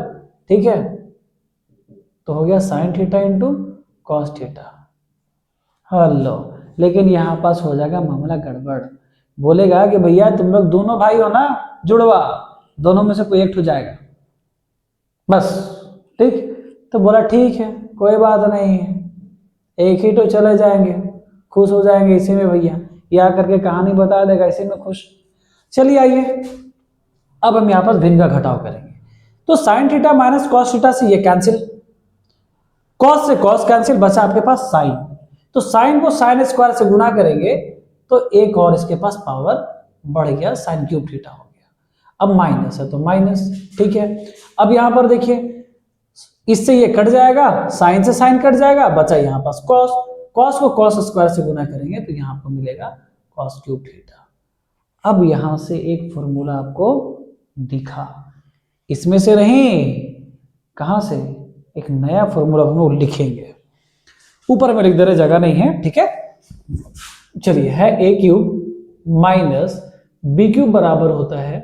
ठीक है, तो हो गया sine theta into cos theta. Hello, लेकिन यहां पास हो जाएगा मामला गड़बड़। बोलेगा कि भैया तुम लोग दोनों भाई हो ना, जुड़वा, दोनों में से कोई एक हो जाएगा बस। ठीक, तो बोला ठीक है कोई बात नहीं है, एक ही तो चले जाएंगे, खुश हो जाएंगे इसी में। भैया ये आकर के कहानी बता देगा, इसी में खुश। चलिए आइए अब हम यहाँ पर भिन्न का घटाव करेंगे। तो sine theta minus cos theta से ये कैंसिल, कॉस से कॉस कैंसिल, बचा आपके पास साइन। तो साइन को साइन स्क्वायर से गुना करेंगे तो एक और इसके पास पावर बढ़ गया, साइन क्यूब थीटा हो गया। अब माइनस है तो माइनस। ठीक है, अब यहां पर देखिए इससे ये कट जाएगा, साइन से साइन कट जाएगा, बचा यहाँ पास कॉस। कॉस को कॉस स्क्वायर से गुना करेंगे तो यहाँ पर मिलेगा कॉस क्यूब थीटा। अब यहां से एक फॉर्मूला आपको दिखा, इसमें से नहीं, कहां से, एक नया फॉर्मूला हम लोग लिखेंगे। ऊपर में लिख दे रहे, जगह नहीं है। ठीक है, चलिए है A cube minus B cube बराबर होता है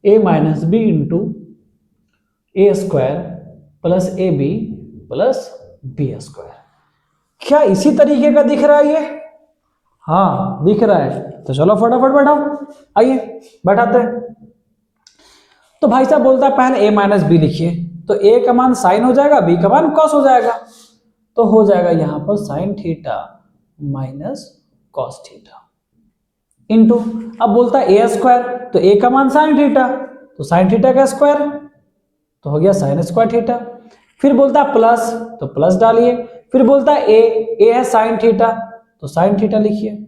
A minus B into A square plus A B plus B square. क्या इसी तरीके का दिख रहा है ये? हाँ दिख रहा है, तो चलो फटाफट बैठाओ। आइए बैठाते हैं। तो भाई साहब बोलता है पहले ए माइनस बी लिखिए, तो ए का मान साइन हो जाएगा, बी का मान कॉस हो जाएगा। तो हो जाएगा यहां पर sine theta minus cos theta into, अब बोलता है ए स्क्वायर, तो ए का मान साइन थीटा, तो साइन थीटा का स्क्वायर, तो हो गया साइन स्क्वायर थीटा। फिर बोलता है प्लस, तो प्लस डालिए। फिर बोलता है ए है साइन थीटा, तो साइन थीटा लिखिए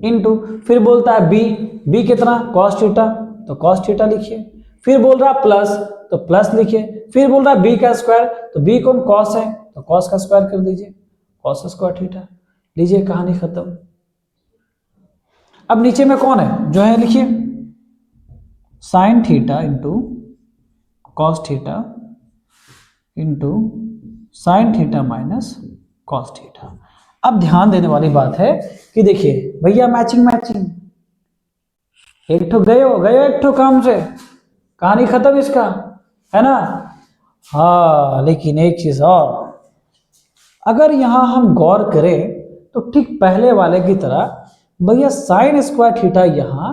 इंटू। फिर बोलता है बी कितना, कॉस थीटा, तो कॉस थीटा लिखिए। फिर बोल रहा प्लस, तो प्लस लिखिए। फिर बोल रहा बी का स्क्वायर, तो बी कौन, कॉस है, तो कॉस का स्क्वायर कर दीजिए, कॉस स्क्वायर थीटा। लीजिए कहानी खत्म। अब नीचे में कौन है, जो है लिखिए sine theta into cos theta into sine theta minus cos theta. अब ध्यान देने वाली बात है कि देखिए भैया मैचिंग, एक ठो गए एक ठो काम से, कहानी खत्म इसका, है ना। हाँ लेकिन एक चीज और, अगर यहां हम गौर करें तो ठीक पहले वाले की तरह भैया साइन स्क्वायर थीटा यहां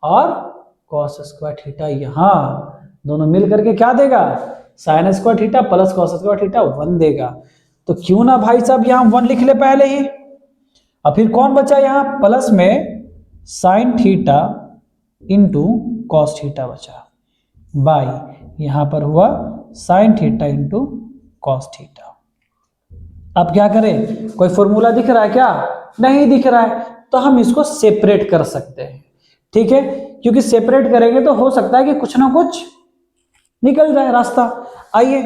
और कॉस स्क्वायर थीटा यहां, दोनों मिल करके क्या देगा, sine square theta plus cos square theta 1 देगा। तो क्यों ना भाई साहब यहां 1 लिख ले पहले ही। और फिर कौन बचा यहां, प्लस में sine theta into cos theta बचा, बाई यहां पर हुआ sine theta into cos theta. अब क्या करें, कोई फॉर्मूला दिख रहा है क्या, नहीं दिख रहा है, तो हम इसको सेपरेट कर सकते हैं। ठीक है, क्योंकि सेपरेट करेंगे तो हो सकता है कि कुछ ना कुछ निकल जाए रास्ता। आइए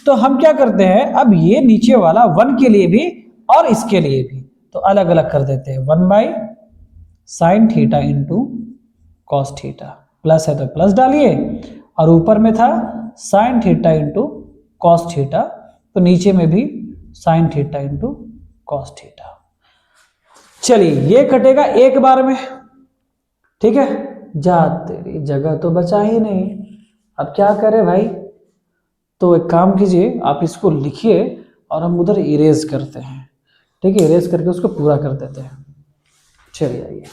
तो हम क्या करते हैं, अब ये नीचे वाला 1 के लिए भी और इसके लिए भी, तो अलग अलग कर देते हैं, 1/sin theta into cos theta, plus है तो प्लस डालिए, और ऊपर में था sine theta into cos theta, तो नीचे में भी sine theta into cos theta. चलिए ये कटेगा एक बार में, ठीक है। जा तेरी जगह तो बचा ही नहीं, अब क्या करें भाई। तो एक काम कीजिए, आप इसको लिखिए और हम उधर इरेज करते हैं, ठीक है। इरेज करके उसको पूरा कर देते हैं। चलिए आइए,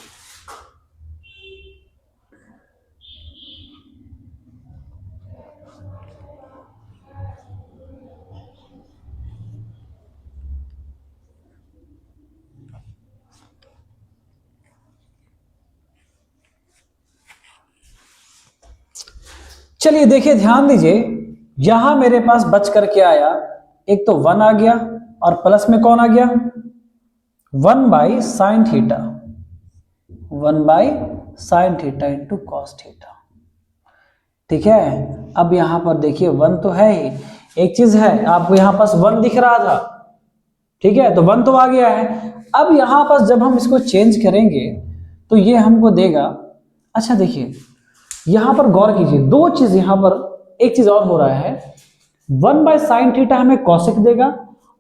चलिए देखिए ध्यान दीजिए, यहां मेरे पास बच करके आया, एक तो 1 आ गया और प्लस में कौन आ गया, 1/sin theta, 1/sin theta into cos theta, ठीक है। अब यहां पर देखिए 1 तो है ही, एक चीज है आपको यहां पास 1 दिख रहा था, ठीक है, तो 1 तो आ गया है। अब यहां पास जब हम इसको चेंज करेंगे तो ये हमको देगा, अच्छा देखिए यहां पर गौर कीजिए, दो चीज यहां पर, एक चीज और हो रहा है, 1/sin थीटा हमें कॉसेक देगा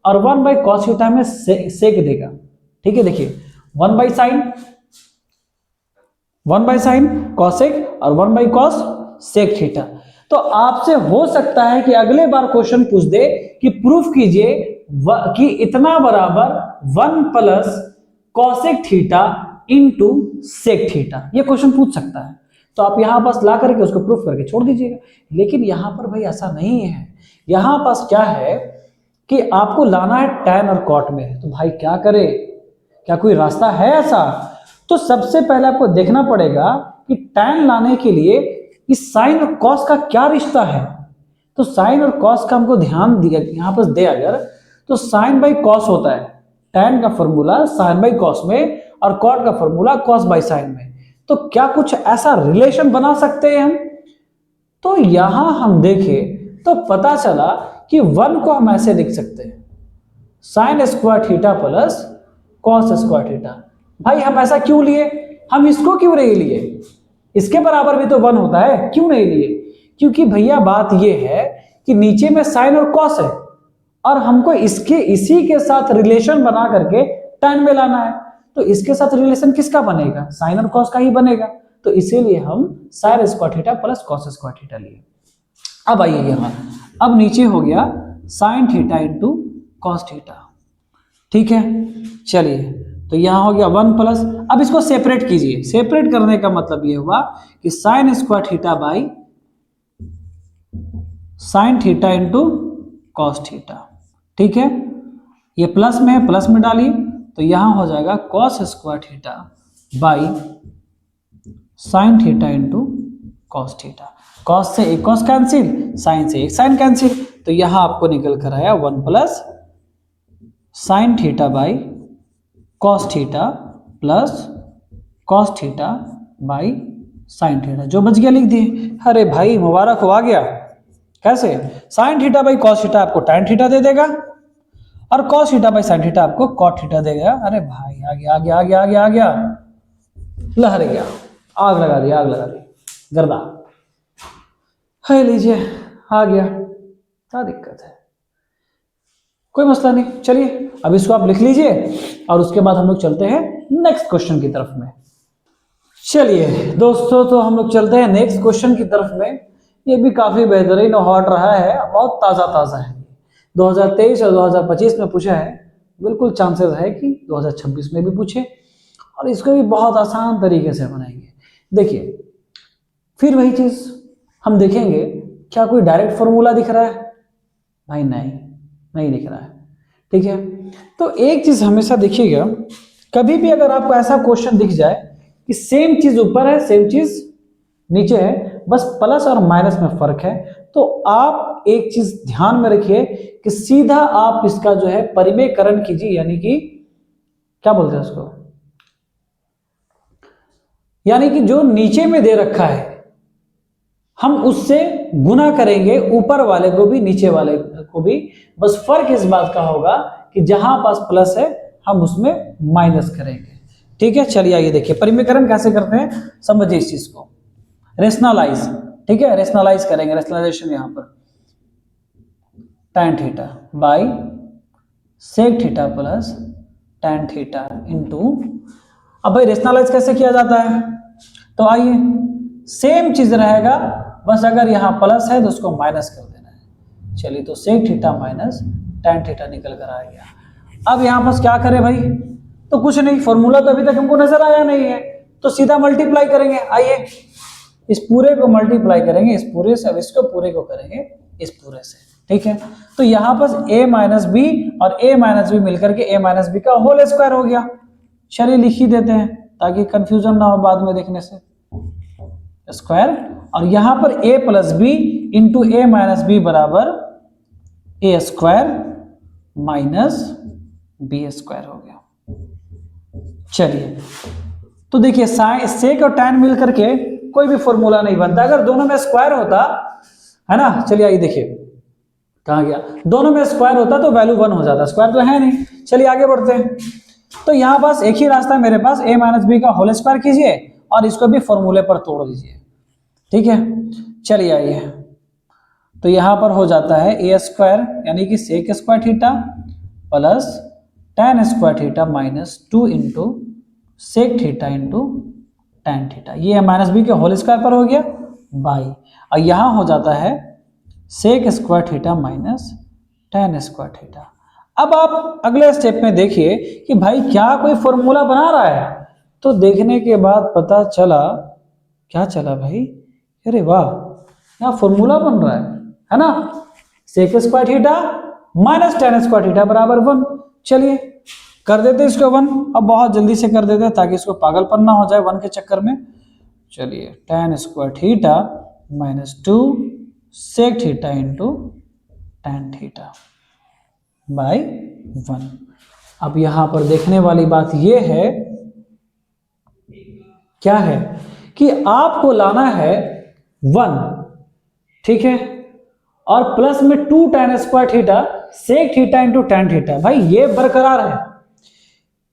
और 1/cos थीटा हमें सेक देगा, ठीक है। देखिए 1/sin कॉसेक और 1/cos सेक थीटा। तो आपसे हो सकता है कि अगले बार क्वेश्चन पूछ दे कि प्रूफ कीजिए कि इतना बराबर 1 plus cosec theta into sec theta, ये क्वेश्चन पूछ सकता है। तो आप यहां पास ला करके उसको प्रूफ करके छोड़ दीजिएगा। लेकिन यहां पर भाई ऐसा नहीं है, यहां पास क्या है कि आपको लाना है tan और cot में, तो भाई क्या करे, क्या कोई रास्ता है ऐसा। तो सबसे पहले आपको देखना पड़ेगा कि tan लाने के लिए इस साइन और कॉस का क्या रिश्ता है। तो साइन और कॉस का हमको ध्यान दिया यहां पर दे अगर, तो साइन बाई कॉस होता है, tan का फॉर्मूला साइन बाई कॉस में और cot का फॉर्मूला कॉस बाई साइन में। तो क्या कुछ ऐसा रिलेशन बना सकते हैं हम। तो यहां हम देखें तो पता चला कि 1 को हम ऐसे लिख सकते हैं, sine square theta plus cos square theta. भाई हम ऐसा क्यों लिए, हम इसको क्यों नहीं लिए, इसके बराबर भी तो 1 होता है, क्यों नहीं लिए। क्योंकि भैया बात यह है कि नीचे में साइन और कॉस है और हमको इसी के साथ रिलेशन बना करके tan में लाना है। तो इसके साथ रिलेशन किसका बनेगा, साइन और कॉस का ही बनेगा। तो इसीलिए हम sine square theta plus cos square theta लिए। अब आइए यहां, अब नीचे हो गया sine theta into cos theta, ठीक है। चलिए तो यहां हो गया 1 प्लस, अब इसको सेपरेट कीजिए। सेपरेट करने का मतलब यह हुआ कि sine square theta by sine theta into cos theta, ठीक है। ये प्लस में है, प्लस में डालिए, तो यहां हो जाएगा cos square theta by sine theta into cos theta. Cos से एक कॉस कैंसिल, साइन से एक साइन कैंसिल, तो यहां आपको निकल कर आया 1 plus sine theta by cos theta plus cos theta by sine theta, जो बच गया लिख दिए। अरे भाई मुबारक हो, आ गया। कैसे, sine theta by cos theta आपको tan थीटा दे देगा और cos theta by sine theta आपको cot थीटा देगा। अरे भाई आ गया आ गया आ गया आ गया आ गया, लहर गया, आग लगा दी आग लगा दी, गर्दा है, लीजिए आ गया, क्या दिक्कत है, कोई मसला नहीं। चलिए अब इसको आप लिख लीजिए और उसके बाद हम लोग चलते हैं नेक्स्ट क्वेश्चन की तरफ में। चलिए दोस्तों, तो हम लोग चलते हैं नेक्स्ट क्वेश्चन की तरफ में। ये भी काफी बेहतरीन और हॉट रहा है, बहुत ताजा ताजा है। 2023 और 2025 में पूछा है, बिल्कुल चांसेस है कि 2026 में भी पूछे, और इसको भी बहुत आसान तरीके से बनाएंगे। देखिए फिर वही चीज हम देखेंगे, क्या कोई डायरेक्ट फॉर्मूला दिख रहा है, भाई नहीं दिख रहा है, ठीक है। तो एक चीज हमेशा देखिएगा, कभी भी अगर आपको ऐसा क्वेश्चन दिख जाए कि सेम चीज ऊपर है सेम चीज नीचे है, बस प्लस और माइनस में फर्क है, तो आप एक चीज ध्यान में रखिए कि सीधा आप इसका जो है परिमेयकरण कीजिए, यानी कि क्या बोलते हैं उसको, यानी कि जो नीचे में दे रखा है हम उससे गुना करेंगे, ऊपर वाले को भी नीचे वाले को भी। बस फर्क इस बात का होगा कि जहां पास प्लस है हम उसमें माइनस करेंगे। ठीक है, चलिए आइए देखिए परिमीकरण कैसे करते हैं, समझिए इस चीज को। रेशनलाइज, ठीक है, रेशनलाइज करेंगे, रेशनलाइजेशन यहां पर tan theta by sec theta plus tan theta into, अब भाई रेशनलाइज कैसे किया जाता है, तो आइए सेम चीज रहेगा, बस अगर यहां प्लस है तो उसको माइनस कर देना है। चलिए तो sec theta minus tan theta निकल कर आ गया। अब यहां पर क्या करें भाई, तो कुछ नहीं, फॉर्मूला तो अभी तक हमको नजर आया नहीं है, तो सीधा मल्टीप्लाई करेंगे। आइए इस पूरे को मल्टीप्लाई करेंगे इस पूरे से, अब इसको पूरे को करेंगे इस पूरे से। ठीक है, तो यहां पर a माइनस बी और a माइनस बी मिलकर के a माइनस बी का होल स्क्वायर हो गया। चलिए लिख ही देते हैं ताकि कंफ्यूजन ना हो बाद में देखने से, स्क्वायर, और यहां पर a plus b into a minus b बराबर a square minus b square हो गया। चलिए तो देखिए सेक और tan मिल करके कोई भी फॉर्मूला नहीं बनता, अगर दोनों में स्क्वायर होता है ना। चलिए आइए देखिए कहां गया, दोनों में स्क्वायर होता तो वैल्यू 1 हो जाता, स्क्वायर तो है नहीं। चलिए आगे बढ़ते हैं, तो यहां पास एक ही रास्ता है मेरे पास, a माइनस बी का होल स्क्वायर कीजिए और इसको भी फॉर्मूले पर तोड़ दीजिए। ठीक है, चलिए आइए, तो यहां पर हो जाता है ए स्क्वायर यानी कि sec square theta plus tan square theta minus 2 into sec theta into tan theta, ये माइनस बी के होल स्क्वायर पर हो गया बाई, और यहां हो जाता है sec square theta minus tan square theta. अब आप अगले स्टेप में देखिए कि भाई क्या कोई फॉर्मूला बना रहा है, तो देखने के बाद पता चला, क्या चला भाई, अरे वाह यहाँ फॉर्मूला बन रहा है ना, sec square theta minus tan square theta बराबर 1। चलिए कर देते इसको 1, अब बहुत जल्दी से कर देते ताकि इसको पागलपन ना हो जाए 1 के चक्कर में। चलिए tan square theta minus 2 sec theta into tan theta by 1। अब यहां पर देखने वाली बात यह है, क्या है कि आपको लाना है 1, ठीक है, और प्लस में 2 tan square theta sec theta into tan theta. भाई ये बरकरार है,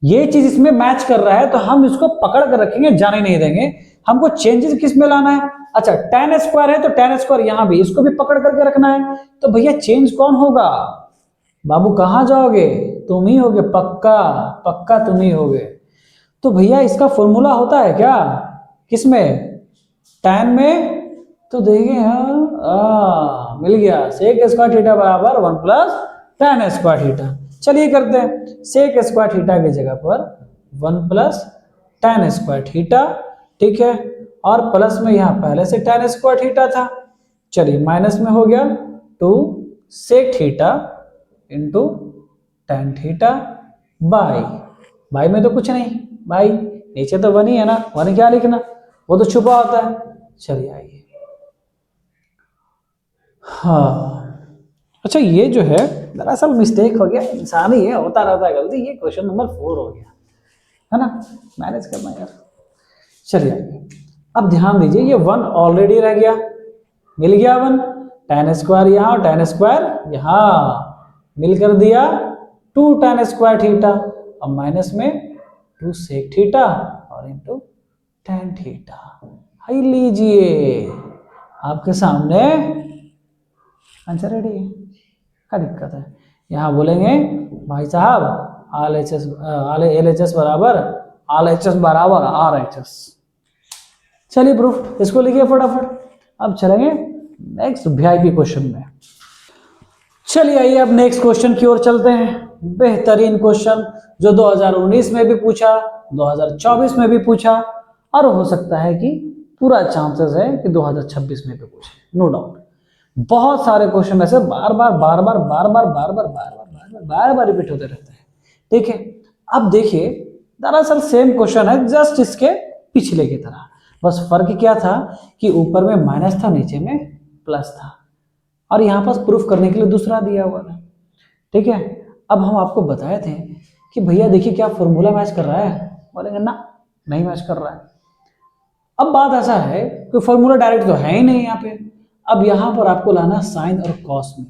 ये चीज इसमें मैच कर रहा है, तो हम इसको पकड़ कर रखेंगे, जाने नहीं देंगे। हमको चेंजेस किस में लाना है, अच्छा tan स्क्वायर है तो tan स्क्वायर यहां भी, इसको भी पकड़ करके रखना है। तो भैया चेंज कौन होगा, बाबू कहां जाओगे, तुम ही होगे, पक्का पक्का तुम ही होगे। तो भैया इसका फॉर्मूला होता है क्या, किसमें, tan में, तो देखिए मिल गया, सेक स्क्वायर थीटा बराबर 1 प्लस tan स्क्वायर थीटा। चलिए करते हैं, सेक स्क्वायर थीटा की जगह पर 1 प्लस tan स्क्वायर थीटा, ठीक है, और प्लस में यहां पहले से tan स्क्वायर थीटा था। चलिए माइनस में हो गया 2 sec theta into tan theta by में तो कुछ नहीं, भाई नीचे तो 1 ही है ना, 1 क्या लिखना, वो तो छुपा होता है। चलिए आइए, हाँ अच्छा ये जो है दरअसल मिस्टेक हो गया, इंसान ही है, होता रहता है गलती, ये क्वेश्चन नंबर 4 हो गया है ना, मैनेज करना यार। चलिए अब ध्यान दीजिए, ये 1 ऑलरेडी रह गया, मिल गया 1, tan स्क्वायर यहाँ और tan स्क्वायर यहाँ मिल कर दिया 2 tan स्क्वायर थीटा, अब माइनस में 2 सेक थीटा और इंटू tan थीटा। हाई लीजिए आपके सामने आंसर रेडी है, क्या दिक्कत है, यहाँ बोलेंगे भाई साहब आल एच एस बराबर आर एच एस। चलिए प्रूफ, इसको लिखिए फटाफट। अब चलेंगे नेक्स्ट वीआईपी क्वेश्चन में। चलिए आइए अब नेक्स्ट क्वेश्चन की ओर चलते हैं, बेहतरीन क्वेश्चन जो 2019 में भी पूछा, 2024 में भी पूछा, और हो सकता है कि पूरा चांसेस है कि 2026 में भी पूछे, नो डाउट। बहुत सारे क्वेश्चन ऐसे बार बार रिपीट होते रहते हैं। ठीक है, अब देखिए दरअसल सेम क्वेश्चन है, जस्ट इसके पिछले की तरह, बस फर्क क्या था कि ऊपर में माइनस था, नीचे में प्लस था, और यहां पर प्रूफ करने के लिए दूसरा दिया हुआ था। ठीक है, अब हम आपको बताए थे कि भैया देखिए क्या फॉर्मूला मैच कर रहा है, बोलेंगे ना नहीं मैच कर रहा है। अब बात ऐसा है कि फॉर्मूला डायरेक्ट तो है ही नहीं यहाँ पे, अब यहाँ पर आपको लाना साइन और कॉस में।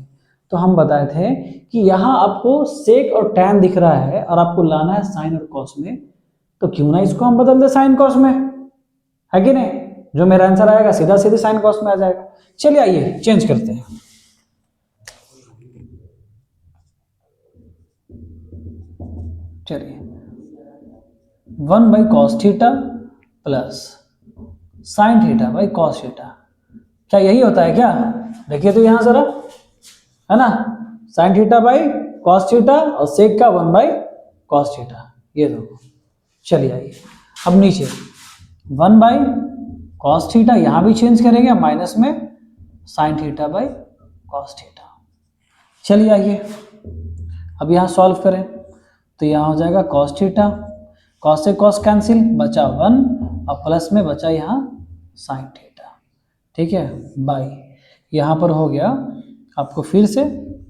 तो हम बताए थे कि यहाँ आपको सेक और टैन दिख रहा है और आपको लाना है साइन और कॉस में, तो क्यों ना इसको हम बदल दे साइन कॉस में, है कि नहीं? जो मेरा आंसर आएगा सीधा सीधे साइन कॉस में आ जाएगा। चलिए आइए चेंज करते हैं। चलिए 1/cos theta plus sine theta by cos theta, क्या यही होता है क्या? देखिए तो यहां जरा, है ना, sine theta by cos theta और सेक का 1/cos थीटा, ये दो। चलिए आइए अब नीचे 1/cos थीटा, यहां भी चेंज करेंगे माइनस में sine theta by cos theta. चलिए आइए अब यहां सॉल्व करें, तो यहां हो जाएगा कॉस थीटा, कॉस से कॉस कैंसिल, बचा 1 और प्लस में बचा यहाँ साइन थीटा, ठीक है, बाई यहाँ पर हो गया आपको फिर से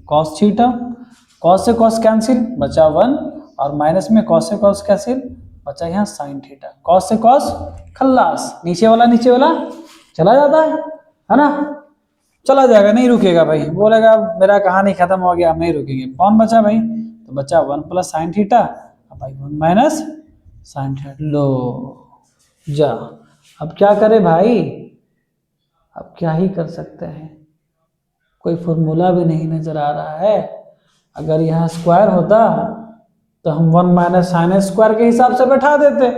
कॉस थीटा, कॉस से कॉस कैंसिल, बचा 1 और माइनस में कॉस से कॉस कैंसिल, बचा यहाँ साइन थीटा, कॉस से कॉस खल्लास, नीचे वाला चला जाता है ना, चला जाएगा, नहीं रुकेगा भाई, बोलेगा मेरा कहानी खत्म हो गया, हम नहीं रुकेंगे। कौन बचा भाई? तो बचा 1 प्लस साइन थीटा भाई 1 माइनस साइन थीटा। लो जा, अब क्या करें भाई, अब क्या ही कर सकते हैं, कोई फॉर्मूला भी नहीं नजर आ रहा है। अगर यहाँ स्क्वायर होता तो हम 1 माइनस साइन स्क्वायर के हिसाब से बैठा देते,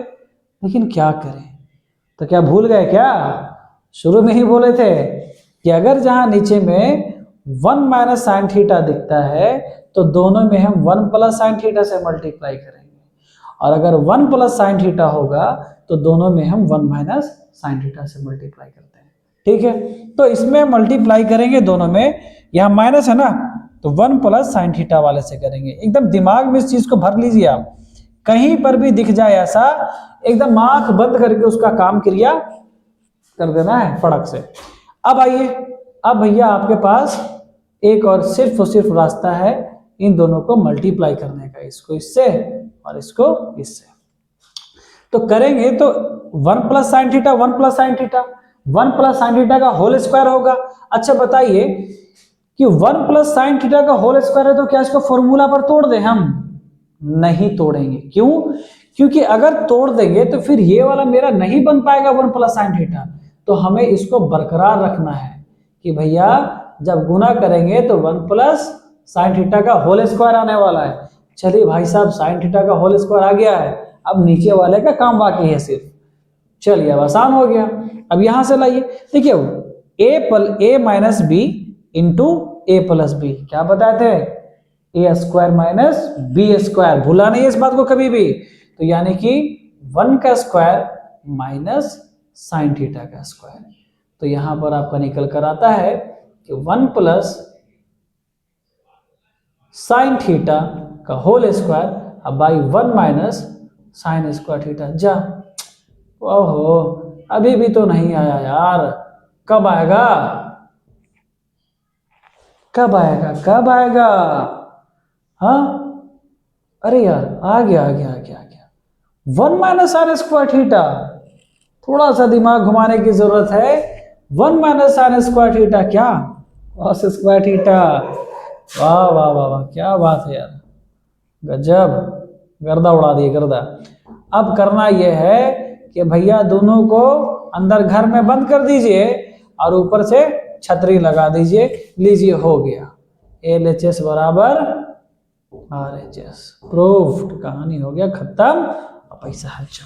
लेकिन क्या करें, तो क्या भूल गए क्या? शुरू में ही बोले थे कि अगर जहां नीचे में 1 माइनस साइन थीटा दिखता है तो दोनों में हम 1 प्लस साइन थीटा से मल्टीप्लाई करेंगे, और अगर 1 प्लस साइन थीटा होगा तो दोनों में हम 1 माइनस साइन थीटा से मल्टीप्लाई करते हैं, ठीक है। तो इसमें मल्टीप्लाई करेंगे दोनों में, यहाँ माइनस है ना, तो 1 प्लस साइन थीटा वाले से करेंगे। एकदम दिमाग में इस चीज को भर लीजिए आप, कहीं पर भी दिख जाए ऐसा, एकदम आंख बंद करके उसका काम क्रिया कर देना है फड़क से। अब आइए, अब भैया आपके पास एक और सिर्फ रास्ता है इन दोनों को मल्टीप्लाई करने का, इसको इससे और इसको इससे। तो करेंगे तो 1 plus sine theta 1 plus sine theta 1 plus sine theta का होल स्क्वायर होगा। अच्छा बताइए कि 1 प्लस साइन थीटा का होल स्क्वायर है तो क्या इसको फॉर्मूला पर तोड़ दें हम? नहीं तोड़ेंगे। क्यों? क्योंकि अगर तोड़ देंगे तो फिर ये वाला मेरा नहीं बन पाएगा 1 प्लस साइन थीटा, तो हमें इसको बरकरार रखना है कि भैया जब गुना करेंगे तो 1 प्लस साइन थीटा का होल स्क्वायर आने वाला है। चलिए भाई साहब साइन थीटा का होल स्क्वायर आ गया है, अब नीचे वाले का काम बाकी है सिर्फ। चलिए अब आसान हो गया। अब यहां से लाइए, देखिए ए minus B into a plus B, क्या बताए थे? A square minus b square, भूला नहीं इस बात को कभी भी। तो यानी कि 1 का स्क्वायर माइनस साइन थीटा का स्क्वायर, तो यहां पर आपका निकल कर आता है कि 1 प्लस साइन थीटा का होल स्क्वायर अब by 1 minus sine square theta. जा, ओहो अभी भी तो नहीं आया यार, कब आएगा कब आएगा कब आएगा? हाँ अरे यार आ गया 1 माइनस साइन स्क्वायर थीटा, थोड़ा सा दिमाग घुमाने की जरूरत है। 1 माइनस साइन स्क्वायर थीटा क्या कॉस स्क्वायर थीटा। वाह वाह वाह वाह, क्या बात है यार, गजब, गर्दा उड़ा दिए गर्दा। अब करना यह है कि भैया दोनों को अंदर घर में बंद कर दीजिए और ऊपर से छतरी लगा दीजिए। लीजिए हो गया, LHS बराबर RHS, प्रूफ्ड, कहानी हो गया खत्म, पैसा हलचल।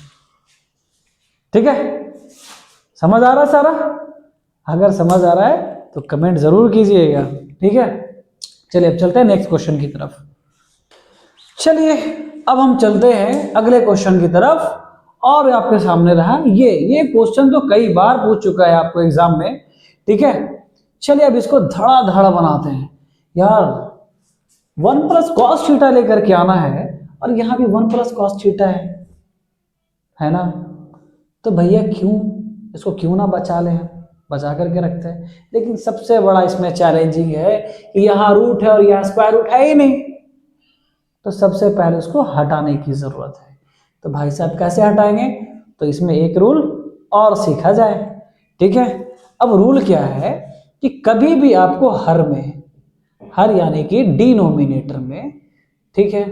ठीक है, समझ आ रहा है सारा? अगर समझ आ रहा है तो कमेंट जरूर कीजिएगा, ठीक है। चलिए अब चलते हैं नेक्स्ट क्वेश्चन की तरफ। चलिए अब हम चलते हैं अगले क्वेश्चन की तरफ, और आपके सामने रहा ये क्वेश्चन तो कई बार पूछ चुका है आपको एग्जाम में, ठीक है। चलिए अब इसको धड़ाधड़ बनाते हैं यार। 1 प्लस कॉस थीटा लेकर के आना है और यहाँ भी 1 प्लस कॉस थीटा है ना, तो भैया क्यों ना बचा लें, बचा करके रखते हैं। लेकिन सबसे बड़ा इसमें चैलेंजिंग है कि यहाँ रूट है और यहाँ स्क्वायर रूट है ही नहीं, तो सबसे पहले उसको हटाने की जरूरत है। तो भाई साहब कैसे हटाएंगे? तो इसमें एक रूल और सीखा जाए, ठीक है। अब रूल क्या है कि कभी भी आपको हर यानी कि डिनोमिनेटर में, ठीक है,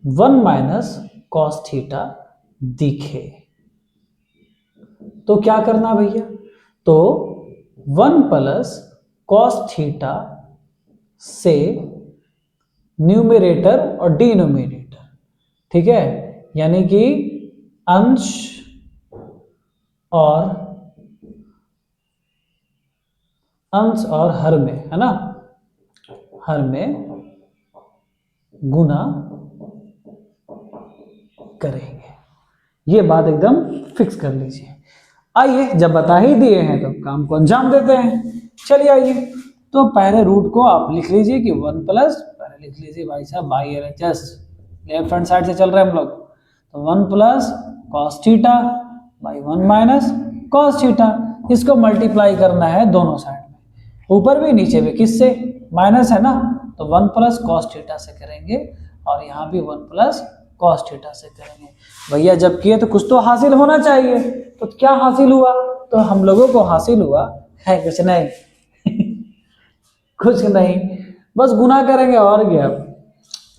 1 माइनस कॉस थीटा दिखे। तो क्या करना भैया, तो 1 प्लस कॉस थीटा से न्यूमरेटर और डिनोमिनेटर, ठीक है, यानी कि अंश और हर में, है ना, हर में गुना करेंगे। ये बात एकदम फिक्स कर लीजिए। आइए, जब बता ही दिए हैं तो काम को अंजाम देते हैं। चलिए आइए, तो पहले रूट को आप लिख लीजिए कि 1 प्लस, पहले लिख लीजिए भाई साहब by LHS, left hand side से चल रहे हैं हम लोग, तो 1 plus cos theta by 1 minus cos theta. इसको मल्टीप्लाई करना है दोनों साइड में, ऊपर भी नीचे भी, किससे, माइनस है ना, तो 1 प्लस कॉस थीटा से करेंगे और यहाँ भी 1 प्लस कॉस थीटा से करेंगे। भैया जब किए तो कुछ तो हासिल होना चाहिए, तो क्या हासिल हुआ, तो हम लोगों को हासिल हुआ है कुछ नहीं कुछ नहीं, बस गुना करेंगे और क्या।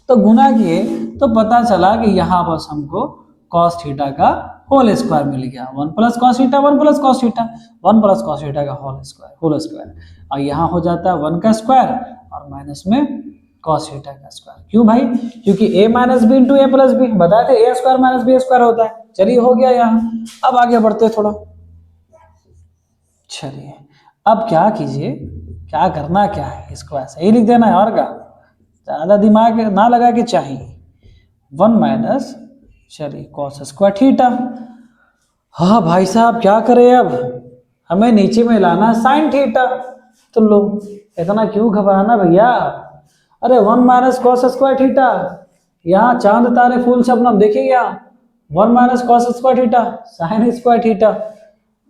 तो गुना किए तो पता चला कि यहाँ बस हमको कॉस थीटा का होल स्क्वायर मिल गया, 1 plus cos theta 1 plus cos theta 1 plus cos theta का होल स्क्वायर, और यहाँ हो जाता है 1 का स्क्वायर और माइनस में कॉस थीटा का स्क्वायर। क्यों भाई, क्योंकि a minus B into a plus b, बताए थे a square minus b square होता है। चलिए हो गया यहाँ, अब आगे बढ़ते थोड़ा। चलिए अब क्या कीजिए, क्या करना क्या है, इसको ऐसे ही लिख देना है, और क्या, ज्यादा दिमाग ना लगा के चाहिए। 1 माइनस, चलिए कॉस स्क्वायर थीटा। हाँ भाई साहब क्या करें, अब हमें नीचे में लाना साइन थीटा, तो लो, इतना क्यों घबराना भैया, अरे 1 माइनस कॉस स्क्वायर थीटा, यहाँ चांद तारे फूल शबनम, देखिए यहाँ 1 minus cos square theta sine square theta,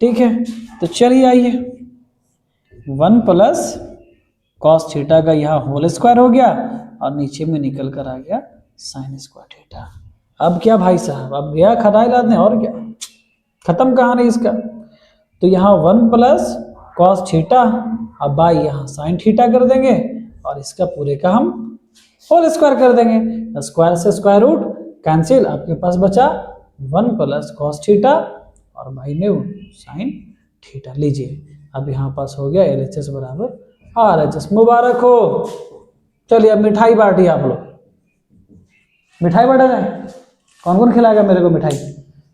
ठीक है। तो चलिए आइए, 1 प्लस कॉस थीटा का यहाँ होल स्क्वायर हो गया और नीचे में निकल कर आ गया साइन स्क्वायर थीटा। अब क्या भाई साहब, अब गया खदाई लादने, और क्या, खत्म कहानी इसका। तो यहाँ 1 प्लस कॉस थीटा, अब बाई यहाँ साइन थीटा कर देंगे और इसका पूरे का हम होल स्क्वायर कर देंगे, स्क्वायर से स्क्वायर रूट कैंसिल, आपके पास बचा 1 प्लस कॉस थीटा और बाई में साइन थीटा। लीजिए अब यहाँ पास हो गया LHS बराबर RHS, मुबारक हो। चलिए अब मिठाई बांटिए आप लोग, मिठाई बांटा जाए, कौन कौन खिलाएगा मेरे को मिठाई,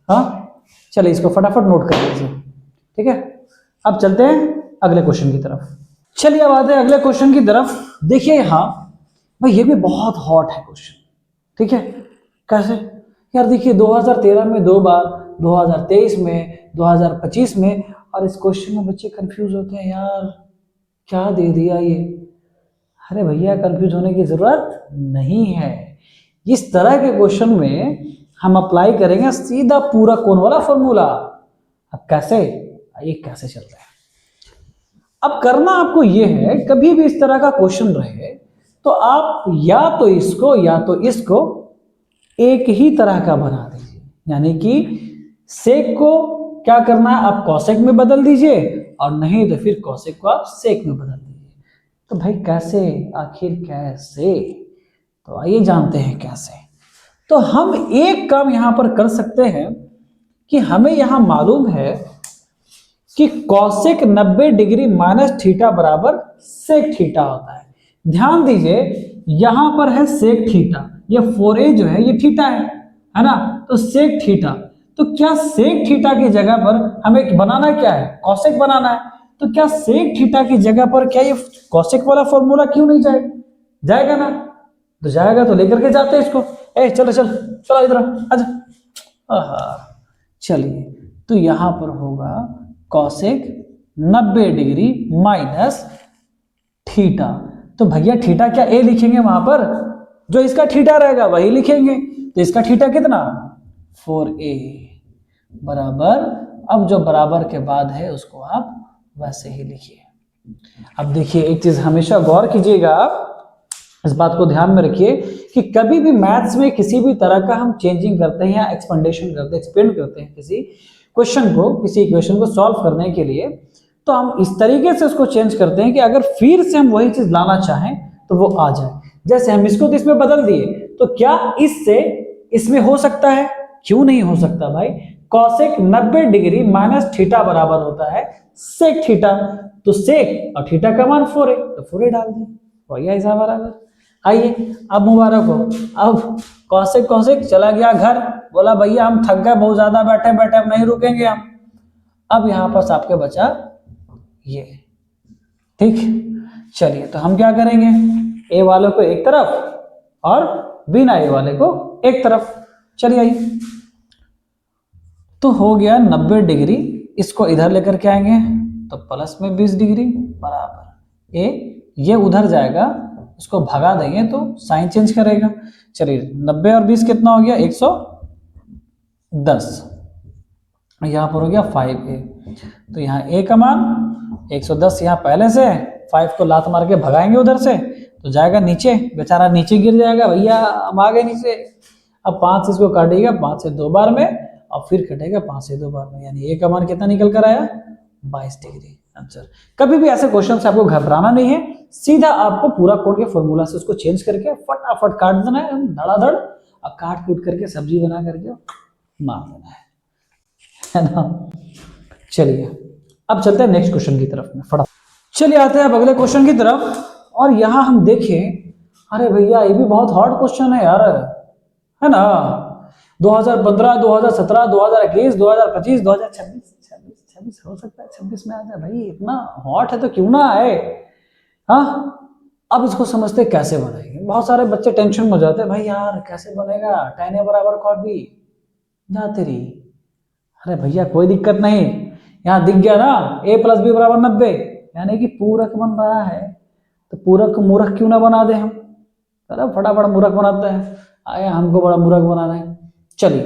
हाँ, चलिए इसको फटाफट नोट कर लीजिए, ठीक है। अब चलते हैं अगले क्वेश्चन की तरफ। चलिए अब आते हैं अगले क्वेश्चन की तरफ। देखिए यहाँ भाई ये भी बहुत हॉट है क्वेश्चन, ठीक है। कैसे यार, देखिए 2013 में 2 बार, 2023 में, 2025 में, और इस क्वेश्चन में बच्चे कंफ्यूज होते हैं, यार क्या दे दिया ये। अरे भैया कंफ्यूज होने की जरूरत नहीं है, इस तरह के क्वेश्चन में हम अप्लाई करेंगे सीधा पूरा कोण वाला फॉर्मूला। अब कैसे, आइए कैसे चलता है। अब करना आपको ये है, कभी भी इस तरह का क्वेश्चन रहे तो आप या तो इसको या तो इसको एक ही तरह का बना दीजिए, यानी कि सेक को क्या करना है, आप कॉसेक में बदल दीजिए, और नहीं तो फिर कॉसेक को आप सेक में बदल दीजिए। तो भाई कैसे, आखिर कैसे, तो आइए जानते हैं कैसे। तो हम एक काम यहां पर कर सकते हैं कि हमें यहां मालूम है कि कॉसेक 90 डिग्री माइनस थीटा बराबर सेक थीटा होता है। ध्यान दीजिए यहां पर है सेक थीटा, ये 4a जो है ये थीटा है ना, तो सेक थीटा, तो क्या सेक थीटा की जगह पर हमें बनाना क्या है, कॉसेक बनाना है। तो क्या सेक थीटा की जगह पर क्या ये कॉसेक वाला फॉर्मूला क्यों नहीं जाएगा, जाएगा ना, तो जाएगा तो लेकर के जाते हैं इसको। चलो चल चलो इधर आजा, चलिए तो यहां पर होगा कॉसेक 90 डिग्री माइनस थीटा। तो भैया थीटा क्या ए लिखेंगे वहां पर, जो इसका थीटा रहेगा वही लिखेंगे, तो इसका थीटा कितना 4a बराबर, अब जो बराबर के बाद है उसको आप वैसे ही लिखिए। अब देखिए एक चीज हमेशा गौर कीजिएगा, इस बात को ध्यान में रखिए कि कभी भी मैथ्स में किसी भी तरह का हम चेंजिंग करते हैं या एक्सपेंडेशन करते हैं, एक्सपेंड करते हैं किसी क्वेश्चन को, किसी इक्वेशन को सॉल्व करने के लिए, तो हम इस तरीके से उसको चेंज करते हैं कि अगर फिर से हम वही चीज लाना चाहें तो वो आ जाए। जैसे हम इसको तो इसमें बदल दिए, तो क्या इससे इसमें हो सकता है? क्यों नहीं हो सकता भाई। कॉसेक 90 डिग्री माइनस थीटा बराबर होता है सेक थीटा। तो सेक और थीटा का मान 4 है, तो 4 डाल दिए, वही हिसाब बराबर। आइए अब मुबारक हो, अब कौशिक कौशिक चला गया घर, बोला भैया हम थक गए बहुत ज्यादा बैठे बैठे, हम नहीं रुकेंगे हम। अब यहां पर आपके बचा ये, ठीक। चलिए तो हम क्या करेंगे, ए वाले को एक तरफ और बिना ए वाले को एक तरफ। चलिए आइए, तो हो गया 90 डिग्री, इसको इधर लेकर के आएंगे तो प्लस में 20 डिग्री बराबर ए, ये उधर जाएगा, उसको भगा देंगे तो साइन चेंज करेगा। चलिए 90 और 20 कितना हो गया, 110। यहाँ पर हो गया 5a, तो यहाँ a का मान 110 यहाँ पहले से, 5 को लात मार के भगाएंगे उधर से तो जाएगा नीचे, बेचारा नीचे गिर जाएगा, भैया हम आ गए नीचे। अब 5 से इसको काटिएगा, 5 से 2 बार में और फिर कटेगा 5 से 2 बार में, यानी a का मान कितना निकल कर आया, 22 डिग्री आंसर। कभी भी ऐसे क्वेश्चन से आपको घबराना नहीं है, सीधा आपको पूरा कोड के फॉर्मूला से उसको चेंज करके फटाफट काट देना है धड़ाधड़, और काट कूट करके सब्जी बना करके मार देना है ना। चलिए अब चलते हैं नेक्स्ट क्वेश्चन की तरफ में फटाफट। चलिए आते हैं अब अगले क्वेश्चन की तरफ, और यहां हम देखें, अरे भैया ये भी बहुत हार्ड क्वेश्चन है यार, है ना। 2015, 2017, 2021, 2025, 2026 हो सकता है 26 में आ जाए भाई, इतना हॉट है तो क्यों ना आए। हाँ अब इसको समझते कैसे बनाएंगे। बहुत सारे बच्चे टेंशन में हो जाते हैं, भाई यार कैसे बनेगा, tan a बराबर cot b, जा तेरी। अरे भैया कोई दिक्कत नहीं, यहाँ दिख गया ना a प्लस बी बराबर 90, यानी कि पूरक बन रहा है, तो पूरक को मूर्ख क्यों ना बना दे हम। अरे फटाफट मूर्ख बनाते हैं, आया हमको बड़ा मूर्ख बनाना है। चलिए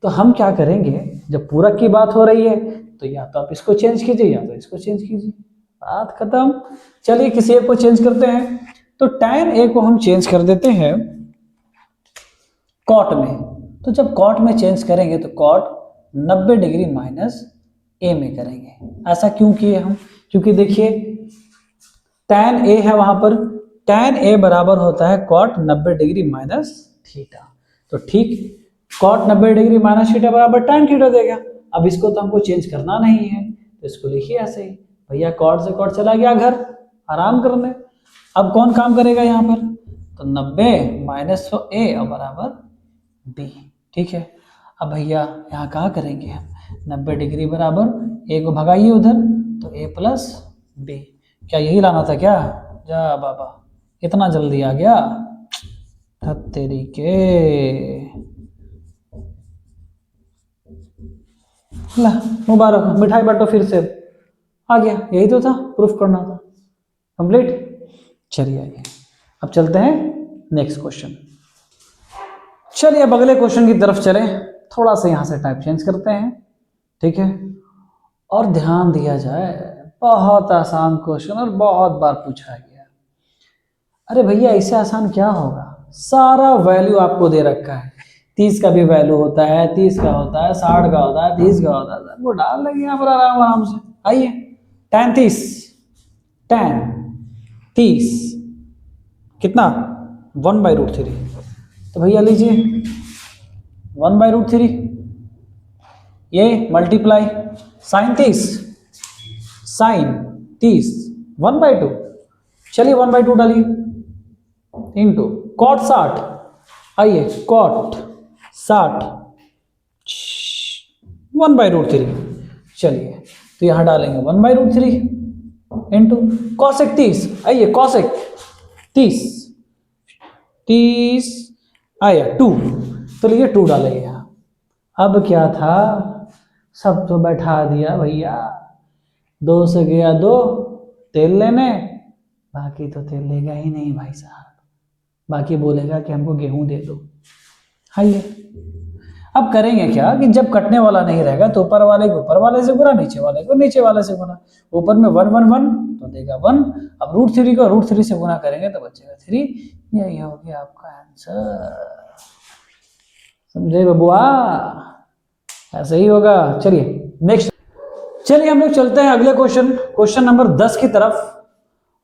तो हम क्या करेंगे, जब पूरक की बात हो रही है तो या तो आप इसको चेंज कीजिए या तो इसको चेंज कीजिए, बात खत्म। चलिए किसी एक को चेंज करते हैं, तो tan a को हम चेंज कर देते हैं cot में। तो जब cot में चेंज करेंगे तो cot 90 डिग्री माइनस a में करेंगे। ऐसा क्यों किए हम, क्योंकि देखिए tan a है वहां पर, tan a बराबर होता है cot 90 डिग्री माइनस थीटा, तो ठीक cot 90 डिग्री माइनस थीटा बराबर tan थीटा देगा। अब इसको तो हमको चेंज करना नहीं है, तो इसको लिखिए ऐसे ही, भैया cot से cot चला गया घर आराम करने। अब कौन काम करेगा यहाँ पर, तो 90 माइनस a और बराबर b, ठीक है। अब भैया यहाँ कहाँ करेंगे हम, 90 डिग्री बराबर a को भगाइए उधर, तो a प्लस b, क्या यही लाना था क्या, जा बाबा इतना जल्दी आ गया, तेरी के ला मुबारक, मिठाई बांटो फिर से, आ गया, यही तो था, प्रूफ करना था, कंप्लीट। चलिए आइए अब चलते हैं नेक्स्ट क्वेश्चन। चलिए अब अगले क्वेश्चन की तरफ चलें, थोड़ा सा यहां से टाइप चेंज करते हैं, ठीक है। और ध्यान दिया जाए, बहुत आसान क्वेश्चन और बहुत बार पूछा गया। अरे भैया इससे आसान क्या होगा, सारा वैल्यू आपको दे रखा है, 30 का भी वैल्यू होता है, 30 का होता है, 60 का होता है, 30 का होता है, वो डाल लेंगे यहाँ पर आराम आराम से। आइए tan 30, tan 30 कितना 1/√3, तो भैया लीजिए 1/√3, ये मल्टीप्लाई साइन 30, साइन 30 1/2, चलिए 1/2 डालिए, इंटू cot 60, आइए cot 60 1/√3, चलिए तो यहां डालेंगे 1/√3 इंटू cosec 30, आइए cosec 30 आया 2, तो लीजिए 2 डालेंगे यहाँ। अब क्या था, सब तो बैठा दिया भैया, 2 से गया 2 तेल लेने, बाकी तो तेल लेगा ही नहीं भाई साहब, बाकी बोलेगा कि हमको गेहूं दे दो। आइए अब करेंगे क्या कि जब कटने वाला नहीं रहेगा तो ऊपर वाले को ऊपर वाले से गुना, नीचे वाले को नीचे वाले से गुना, ऊपर में 1 1 1 तो देगा 1, अब √3 को √3 से गुना करेंगे तो बचेगा 3, यही हो गया आपका आंसर। समझे बबुआ, ऐसे ही होगा। चलिए नेक्स्ट, चलिए हम लोग चलते हैं अगले क्वेश्चन नंबर 10 की तरफ,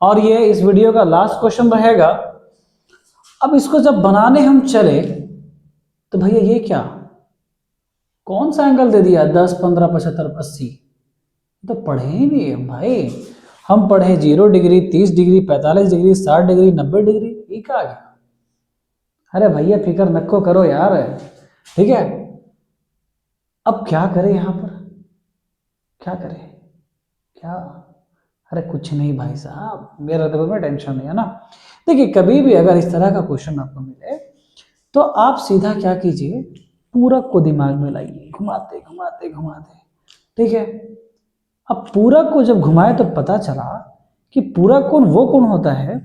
और ये इस वीडियो का लास्ट क्वेश्चन रहेगा। अब इसको जब बनाने हम चले तो भैया ये क्या, कौन सा एंगल दे दिया 10, 15, 75, 80, तो पढ़े ही नहीं है भाई। हम पढ़े 0 degree, 30 degree, 45 degree, 60 degree, 90 degree, ये क्या आ गया। अरे भैया फिक्र नको करो यार, ठीक है। अब क्या करें यहाँ पर, क्या करें क्या, अरे कुछ नहीं भाई साहब, मेरा तो में टेंशन नहीं है ना। देखिए कभी भी अगर इस तरह का क्वेश्चन आपको मिले तो आप सीधा क्या कीजिए, पूरक को दिमाग में लाइए, घुमाते घुमाते घुमाते, ठीक है। अब पूरक को जब घुमाए तो पता चला कि पूरक कोण वो कोण होता है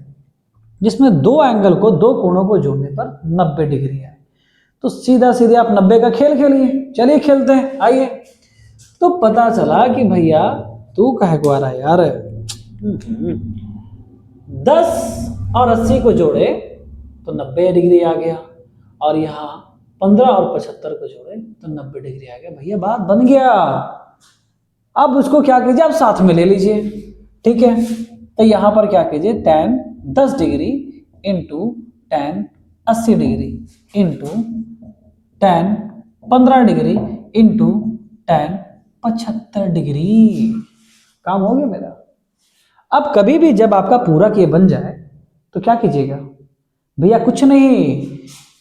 जिसमें दो एंगल को, दो कोणों को जोड़ने पर 90 डिग्री है। तो सीधा सीधे आप 90 का खेल खेलिए, चलिए खेलते हैं, आइए। तो पता चला कि भैया तू कहे को आ रहा है यार, 10 और 80 को जोड़े तो 90 डिग्री आ गया, और यहाँ 15 और 75 को जोड़े तो 90 डिग्री आ गया। भैया बात बन गया। अब उसको क्या कीजिए, आप साथ में ले लीजिए, ठीक है। तो यहाँ पर क्या कीजिए, tan 10 degree into tan 80 degree into tan 15 degree into tan 75 degree, काम हो गया मेरा। अब कभी भी जब आपका पूरक ये बन जाए तो क्या कीजिएगा भैया, कुछ नहीं,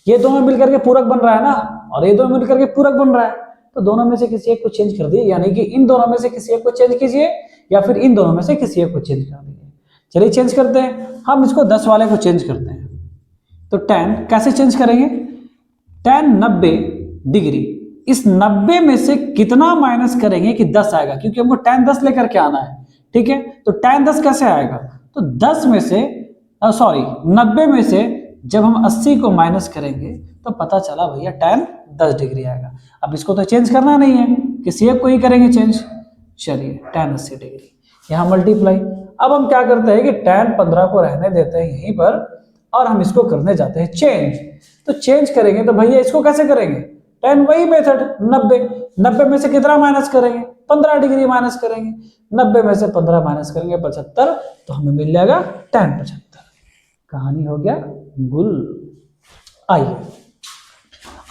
ये दोनों मिलकर के पूरक बन रहा है ना, और ये दोनों मिलकर के पूरक बन रहा है, तो दोनों में से किसी एक को चेंज कर दिए, यानी कि इन दोनों में से किसी एक को चेंज कीजिए, या फिर इन दोनों में से किसी एक को चेंज कर दीजिए। चलिए चेंज करते हैं, हम इसको 10 वाले को चेंज करते हैं। तो tan कैसे चेंज करेंगे, tan 90 डिग्री, इस 90 में से कितना माइनस करेंगे कि 10 आएगा, क्योंकि हमको tan 10 लेकर के आना है, ठीक है। तो tan 10 कैसे आएगा, तो 10 में से 90 में से जब हम 80 को माइनस करेंगे तो पता चला भैया tan 10 डिग्री आएगा। अब इसको तो चेंज करना नहीं है, किसी एक को ही करेंगे चेंज। चलिए tan 80 डिग्री यहाँ मल्टीप्लाई। अब हम क्या करते हैं कि tan 15 को रहने देते हैं यहीं पर, और हम इसको करने जाते हैं चेंज। तो चेंज करेंगे तो भैया इसको कैसे करेंगे, tan वही मेथड, 90 में से कितना माइनस करेंगे, 15 डिग्री माइनस करेंगे, 90 में से 15 माइनस करेंगे 75, तो हमें मिल जाएगा tan 75। कहानी हो गया गुल। आइए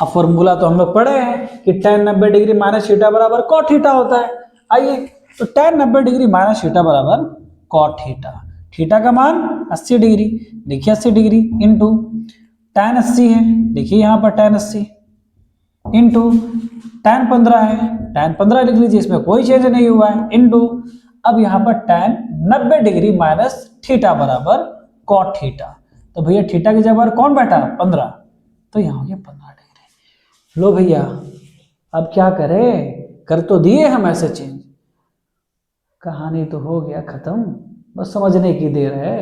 अब फॉर्मूला तो हम लोग पढ़े हैं कि tan 90 डिग्री माइनस थीटा बराबर cot थीटा होता है। आइए, तो tan 90 डिग्री माइनस थीटा बराबर cot थीटा, थीटा का मान 80 डिग्री, देखिए 80 डिग्री इंटू tan 80 है, देखिए यहाँ पर tan 80 इंटू tan 15 है, tan 15 लिख लीजिए, इसमें कोई चेंज नहीं हुआ है, इंटू अब यहाँ पर tan 90 डिग्री माइनस थीटा बराबर cot थीटा। तो भैया थीटा की जगह कौन बैठा, 15, तो यहाँ हो गया 15 डिग्री। लो भैया अब क्या करें, कर तो दिए हम ऐसे चेंज, कहानी तो हो गया खत्म, बस समझने की देर है।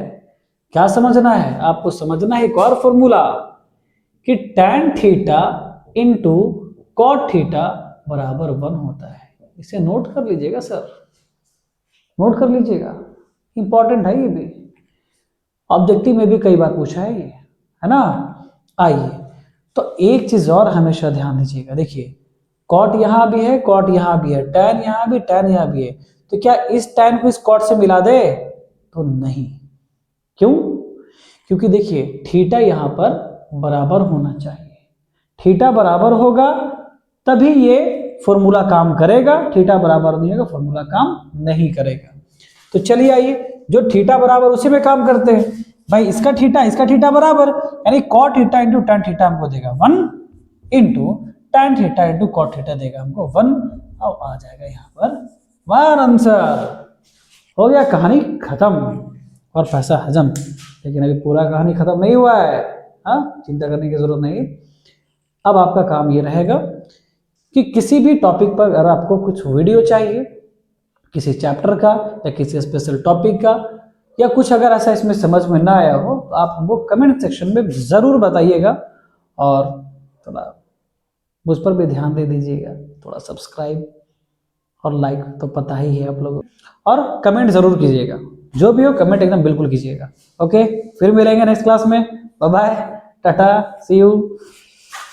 क्या समझना है आपको, समझना है एक और फॉर्मूला कि tan theta into cot theta बराबर 1 होता है। इसे नोट कर लीजिएगा सर, नोट कर लीजिएगा, इंपॉर्टेंट है ये भी, ऑब्जेक्टिव में भी कई बार पूछा है ये, है ना। आइए, तो एक चीज और हमेशा ध्यान दीजिएगा, देखिए कॉट यहाँ भी है, कॉट यहाँ भी है, tan यहाँ भी, tan यहाँ भी है, तो क्या इस tan को इस कॉट से मिला दे, तो नहीं। क्यों, क्योंकि देखिए थीटा यहाँ पर बराबर होना चाहिए, थीटा बराबर होगा तभी ये फॉर्मूला काम करेगा, थीटा बराबर नहीं होगा फॉर्मूला काम नहीं करेगा। तो चलिए आइए, जो थीटा बराबर उसी में काम करते हैं भाई, इसका थीटा बराबर, यानी cot theta into tan theta हमको देगा 1 into tan theta into cot theta देगा हमको 1, अब आ जाएगा यहाँ पर 1 आंसर। हो गया कहानी खत्म और पैसा हजम। लेकिन अभी पूरा कहानी खत्म नहीं हुआ है, हाँ चिंता करने की जरूरत नहीं। अब आपका काम ये रहेगा कि किसी भी टॉपिक पर अगर आपको कुछ वीडियो चाहिए, किसी चैप्टर का या किसी स्पेशल टॉपिक का, या कुछ अगर ऐसा इसमें समझ में ना आया हो तो आप हमको कमेंट सेक्शन में ज़रूर बताइएगा, और थोड़ा मुझ पर भी ध्यान दे दीजिएगा, थोड़ा सब्सक्राइब और लाइक तो पता ही है आप लोगों, और कमेंट ज़रूर कीजिएगा, जो भी हो कमेंट एकदम बिल्कुल कीजिएगा। ओके, फिर मिलेंगे नेक्स्ट क्लास में, bye bye, tata, see you.